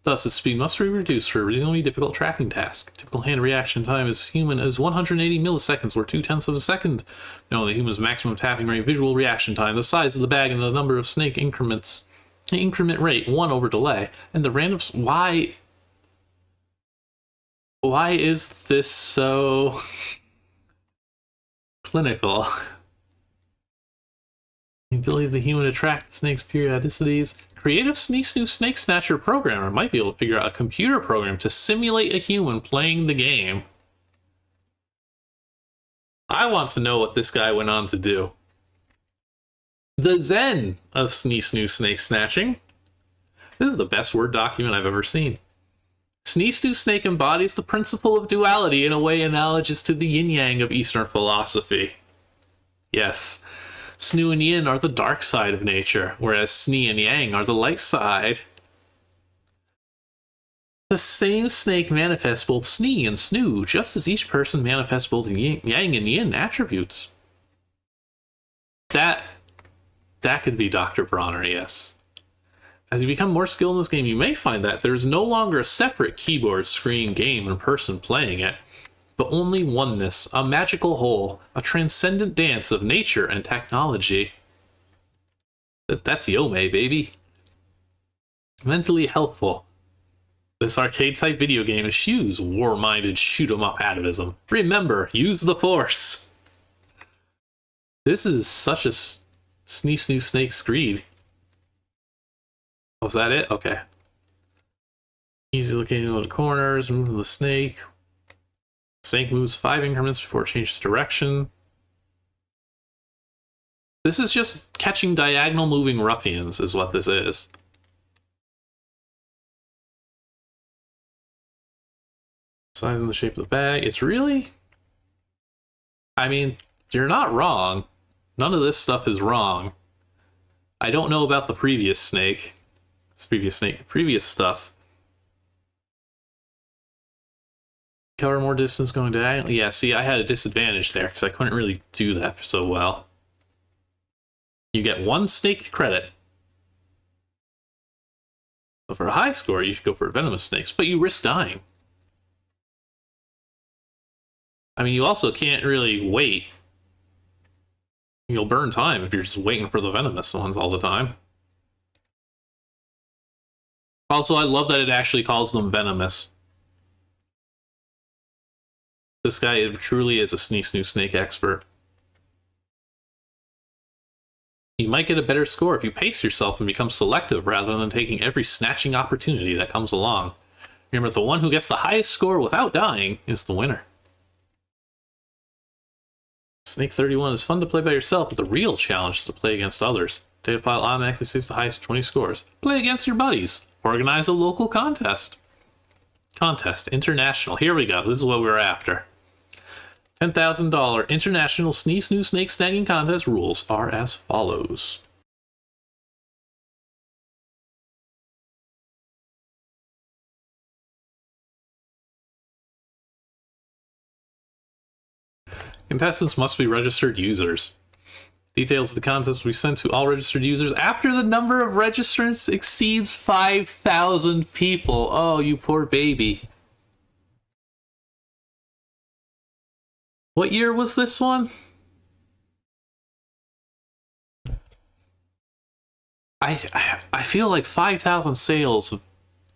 Thus, its speed must be reduced for a reasonably difficult tracking task. Typical hand reaction time is human is 180 milliseconds, or 0.2 of a second. Knowing the human's maximum tapping rate, visual reaction time, the size of the bag, and the number of snake increments, increment rate 1 over delay, and the random. Why is this so clinical? The ability of the human to track the snake's periodicities. Creative SneeSnoo Snake Snatcher programmer might be able to figure out a computer program to simulate a human playing the game. I want to know what this guy went on to do. The Zen of SneeSnoo Snake Snatching. This is the best Word document I've ever seen. SneeSnoo Snake embodies the principle of duality in a way analogous to the yin-yang of Eastern philosophy. Yes. Snoo and Yin are the dark side of nature, whereas Snee and Yang are the light side. The same snake manifests both Snee and Snoo, just as each person manifests both Yang and Yin attributes. That could be Dr. Bronner, yes. As you become more skilled in this game, you may find that there is no longer a separate keyboard, screen, game, and person playing it, but only oneness, a magical whole, a transcendent dance of nature and technology. That's Yomei, baby. Mentally healthful. This arcade-type video game eschews war-minded shoot-'em-up atavism. Remember, use the Force. This is such a SneeSnoo Snake screed. Was that it? Okay. Easy locating little corners, moving the snake. Snake moves 5 increments before it changes direction. This is just catching diagonal moving ruffians, is what this is. Size and the shape of the bag. It's really... I mean, you're not wrong. None of this stuff is wrong. I don't know about the previous snake. Previous stuff. Cover more distance going diagonally. Yeah, see, I had a disadvantage there because I couldn't really do that so well. You get 1 snake credit. So for a high score, you should go for venomous snakes, but you risk dying. I mean, you also can't really wait. You'll burn time if you're just waiting for the venomous ones all the time. Also, I love that it actually calls them venomous. This guy truly is a SneeSnoo Snake expert. You might get a better score if you pace yourself and become selective rather than taking every snatching opportunity that comes along. Remember, the one who gets the highest score without dying is the winner. Snake 31 is fun to play by yourself, but the real challenge is to play against others. Data file automatically saves the highest 20 scores. Play against your buddies. Organize a local contest. Contest. International. Here we go. This is what we're after. $10,000 International SneeSnoo Snake Snagging Contest rules are as follows. Contestants must be registered users. Details of the contest will be sent to all registered users after the number of registrants exceeds 5,000 people. Oh, you poor baby. What year was this one? I feel like 5,000 sales of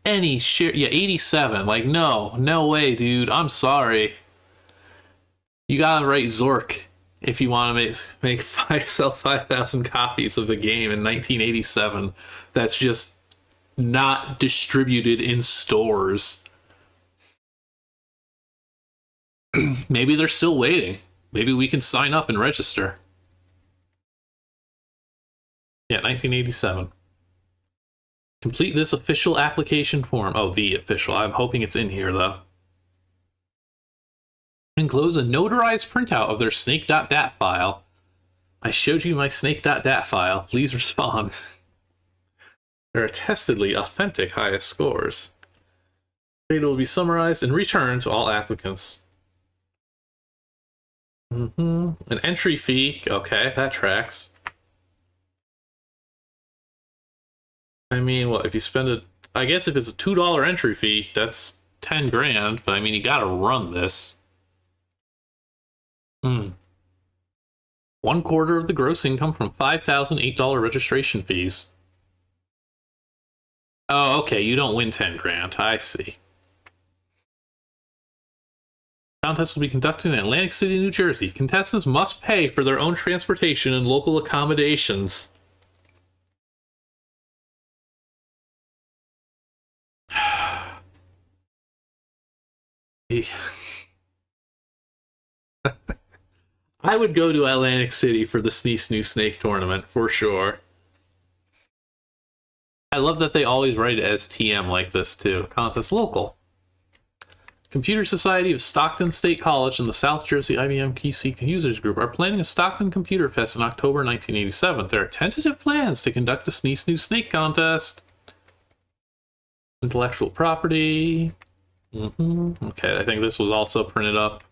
any share. Yeah, 87. Like, no way, dude. I'm sorry. You gotta write Zork if you want to sell 5,000 copies of a game in 1987 that's just not distributed in stores. Maybe they're still waiting. Maybe we can sign up and register. Yeah, 1987. Complete this official application form. Oh, the official. I'm hoping it's in here, though. Enclose a notarized printout of their snake.dat file. I showed you my snake.dat file. Please respond. They're attestedly authentic highest scores. Data will be summarized and returned to all applicants. An entry fee. Okay, that tracks. I mean, what, if you spend a... I guess if it's a $2 entry fee, that's 10 grand, but I mean, you gotta run this. 1/4 of the gross income from $5,008 registration fees. Oh, okay, you don't win 10 grand. I see. Contest will be conducted in Atlantic City, New Jersey. Contestants must pay for their own transportation and local accommodations. I would go to Atlantic City for the SneeSnoo Snake tournament, for sure. I love that they always write it as TM like this, too. Contest local. Computer Society of Stockton State College and the South Jersey IBM PC Users Group are planning a Stockton Computer Fest in October 1987. There are tentative plans to conduct a SneeSnoo Snake contest. Intellectual property. Okay, I think this was also printed up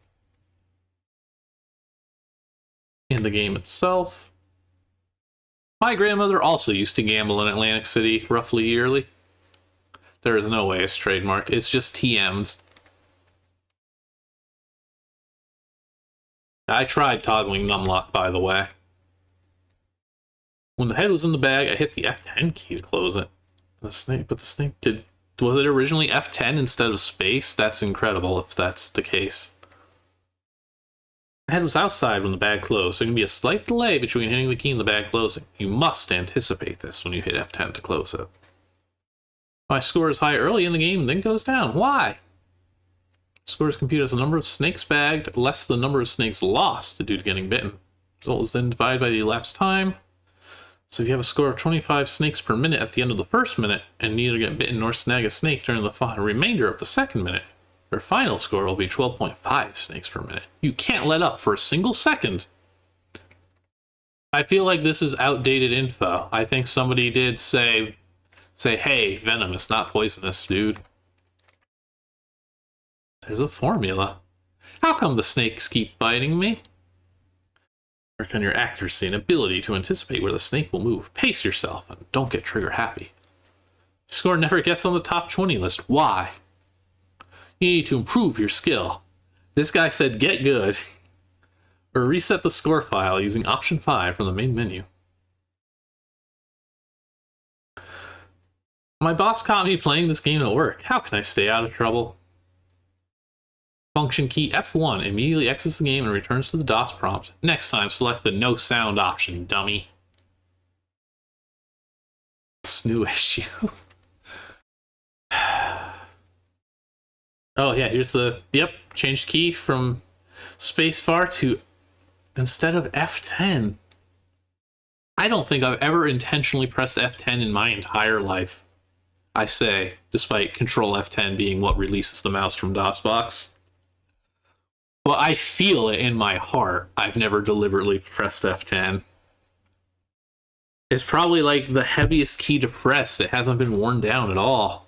in the game itself. My grandmother also used to gamble in Atlantic City roughly yearly. There is no way it's trademarked. It's just TM's. I tried toggling numlock, by the way. When the head was in the bag, I hit the F10 key to close it. But the snake did... Was it originally F10 instead of space? That's incredible if that's the case. The head was outside when the bag closed, so there can be a slight delay between hitting the key and the bag closing. You must anticipate this when you hit F10 to close it. My score is high early in the game and then goes down. Why? Score is computed as the number of snakes bagged less the number of snakes lost due to getting bitten. Result is then divided by the elapsed time. So if you have a score of 25 snakes per minute at the end of the first minute and neither get bitten nor snag a snake during the remainder of the second minute, your final score will be 12.5 snakes per minute. You can't let up for a single second. I feel like this is outdated info. I think somebody did say, hey, venom, it's not poisonous, dude. There's a formula. How come the snakes keep biting me? Work on your accuracy and ability to anticipate where the snake will move. Pace yourself and don't get trigger happy. Score never gets on the top 20 list. Why? You need to improve your skill. This guy said get good. Or reset the score file using option 5 from the main menu. My boss caught me playing this game at work. How can I stay out of trouble? Function key F1 immediately exits the game and returns to the DOS prompt. Next time, select the no sound option, dummy. SNEW issue. Oh yeah, here's the, changed key from spacebar to instead of F10. I don't think I've ever intentionally pressed F10 in my entire life. I say, despite Control F10 being what releases the mouse from DOSBox. Well, I feel it in my heart. I've never deliberately pressed F10. It's probably like the heaviest key to press. It hasn't been worn down at all.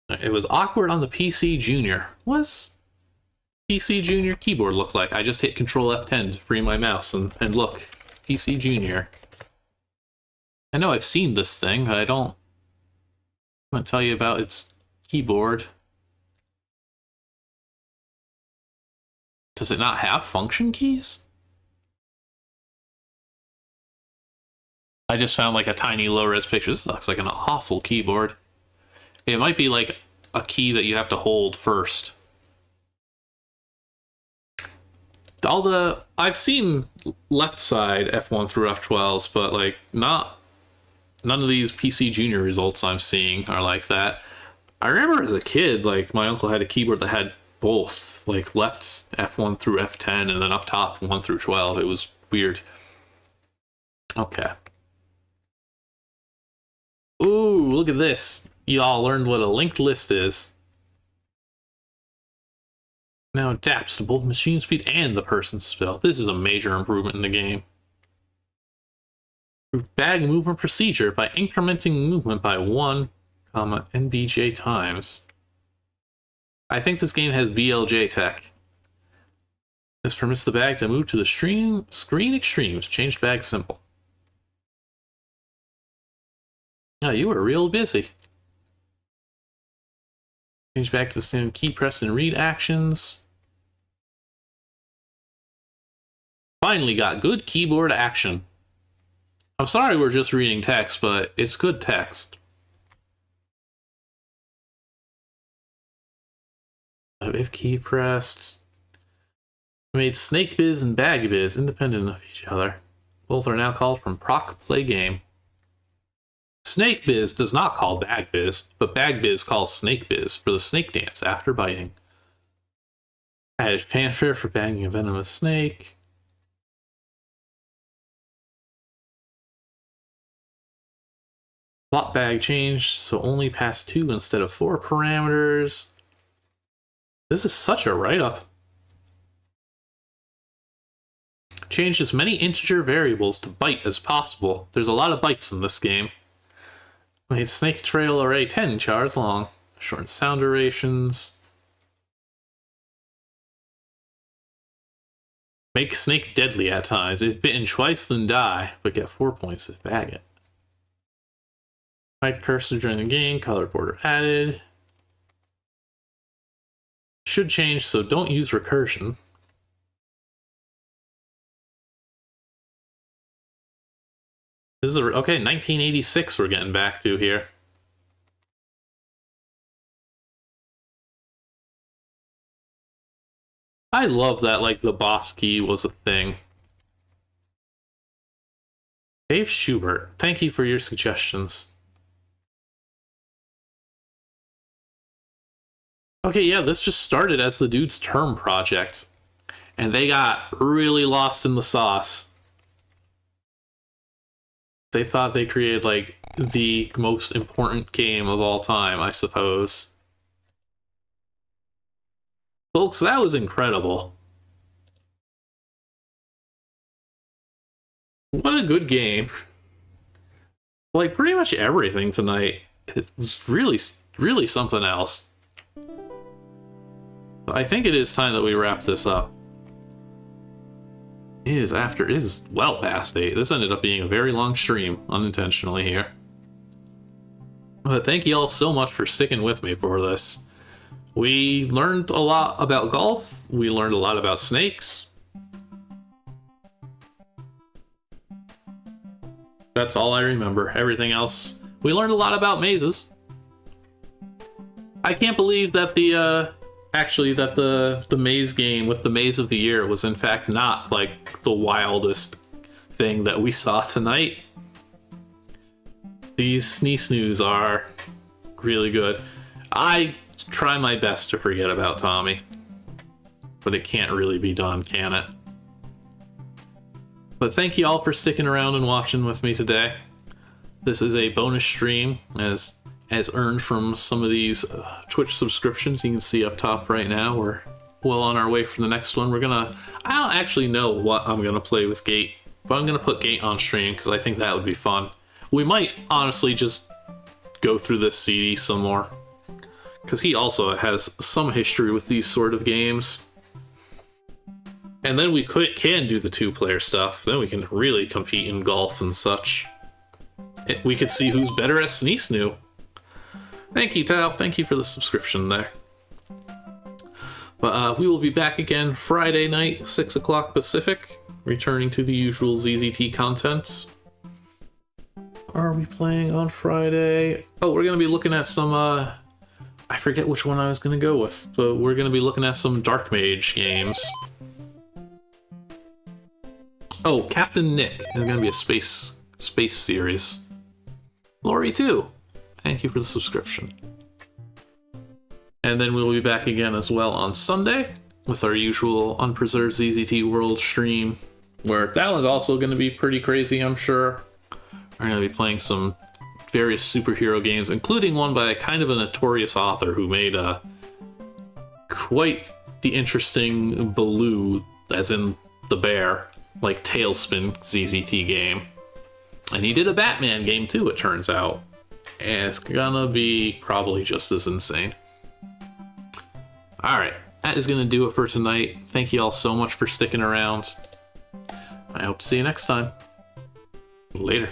It was awkward on the PC Junior. What's PC Junior keyboard look like? I just hit Control F10 to free my mouse and look, PC Junior. I know I've seen this thing, but I want to tell you about its keyboard. Does it not have function keys? I just found like a tiny low-res picture. This looks like an awful keyboard. It might be like a key that you have to hold first. I've seen left side F1 through F12s, but like none of these PC Junior results I'm seeing are like that. I remember as a kid, like my uncle had a keyboard that had both, like left F1 through F10 and then up top 1 through 12. It was weird. Okay. Ooh, look at this. Y'all learned what a linked list is. Now adapts to both machine speed and the person's spell. This is a major improvement in the game. Improve bag movement procedure by incrementing movement by 1, NBJ times. I think this game has VLJ tech. This permits the bag to move to the screen extremes. Changed bag symbol. Oh, you were real busy. Change back to the standard key press and read actions. Finally got good keyboard action. I'm sorry we're just reading text, but it's good text. If key pressed. Made Snake Biz and Bag Biz independent of each other. Both are now called from Proc Play Game. Snake Biz does not call Bag Biz, but Bag Biz calls Snake Biz for the snake dance after biting. Added fanfare for bagging a venomous snake. Plot bag changed, so only pass 2 instead of 4 parameters. This is such a write-up. Changed as many integer variables to byte as possible. There's a lot of bytes in this game. Made snake trail array 10 chars long. Shortened sound durations. Make snake deadly at times. If bitten twice, then die, but get 4 points if bag it. Hide cursor during the game. Color border added. Should change, so don't use recursion. This is okay, 1986 we're getting back to here. I love that, like, the boss key was a thing. Dave Schubert, thank you for your suggestions. Okay, yeah, this just started as the dude's term project, and they got really lost in the sauce. They thought they created, like, the most important game of all time, I suppose. Folks, that was incredible. What a good game. Like, pretty much everything tonight. It was really, really something else. I think it is time that we wrap this up. It is well past 8. This ended up being a very long stream, unintentionally here. But thank you all so much for sticking with me for this. We learned a lot about golf. We learned a lot about snakes. That's all I remember. Everything else, we learned a lot about mazes. I can't believe that the maze game with the maze of the year was in fact not like the wildest thing that we saw tonight. These SneeSnoos are really good. I try my best to forget about Tommy, but it can't really be done, can it? But thank you all for sticking around and watching with me today. This is a bonus stream as earned from some of these Twitch subscriptions you can see up top right now. We're well on our way for the next one. I don't actually know what I'm gonna play with Gate, but I'm gonna put Gate on stream because I think that would be fun. We might honestly just go through this CD some more, because he also has some history with these sort of games. And then we can do the 2-player stuff. Then we can really compete in golf and such. We could see who's better at SneeSnoo. Thank you, Tal. Thank you for the subscription there. But we will be back again Friday night, 6 o'clock Pacific, returning to the usual ZZT content. Are we playing on Friday? Oh, we're going to be looking at some, I forget which one I was going to go with, but we're going to be looking at some Dark Mage games. Oh, Captain Nick. It's going to be a space series. Lori too. Thank you for the subscription. And then we'll be back again as well on Sunday with our usual Unpreserved ZZT World stream, where that one's also going to be pretty crazy, I'm sure. We're going to be playing some various superhero games, including one by kind of a notorious author who made quite the interesting Baloo, as in the bear, like Tailspin ZZT game. And he did a Batman game too, it turns out. And it's gonna be probably just as insane. Alright, that is gonna do it for tonight. Thank you all so much for sticking around. I hope to see you next time. Later.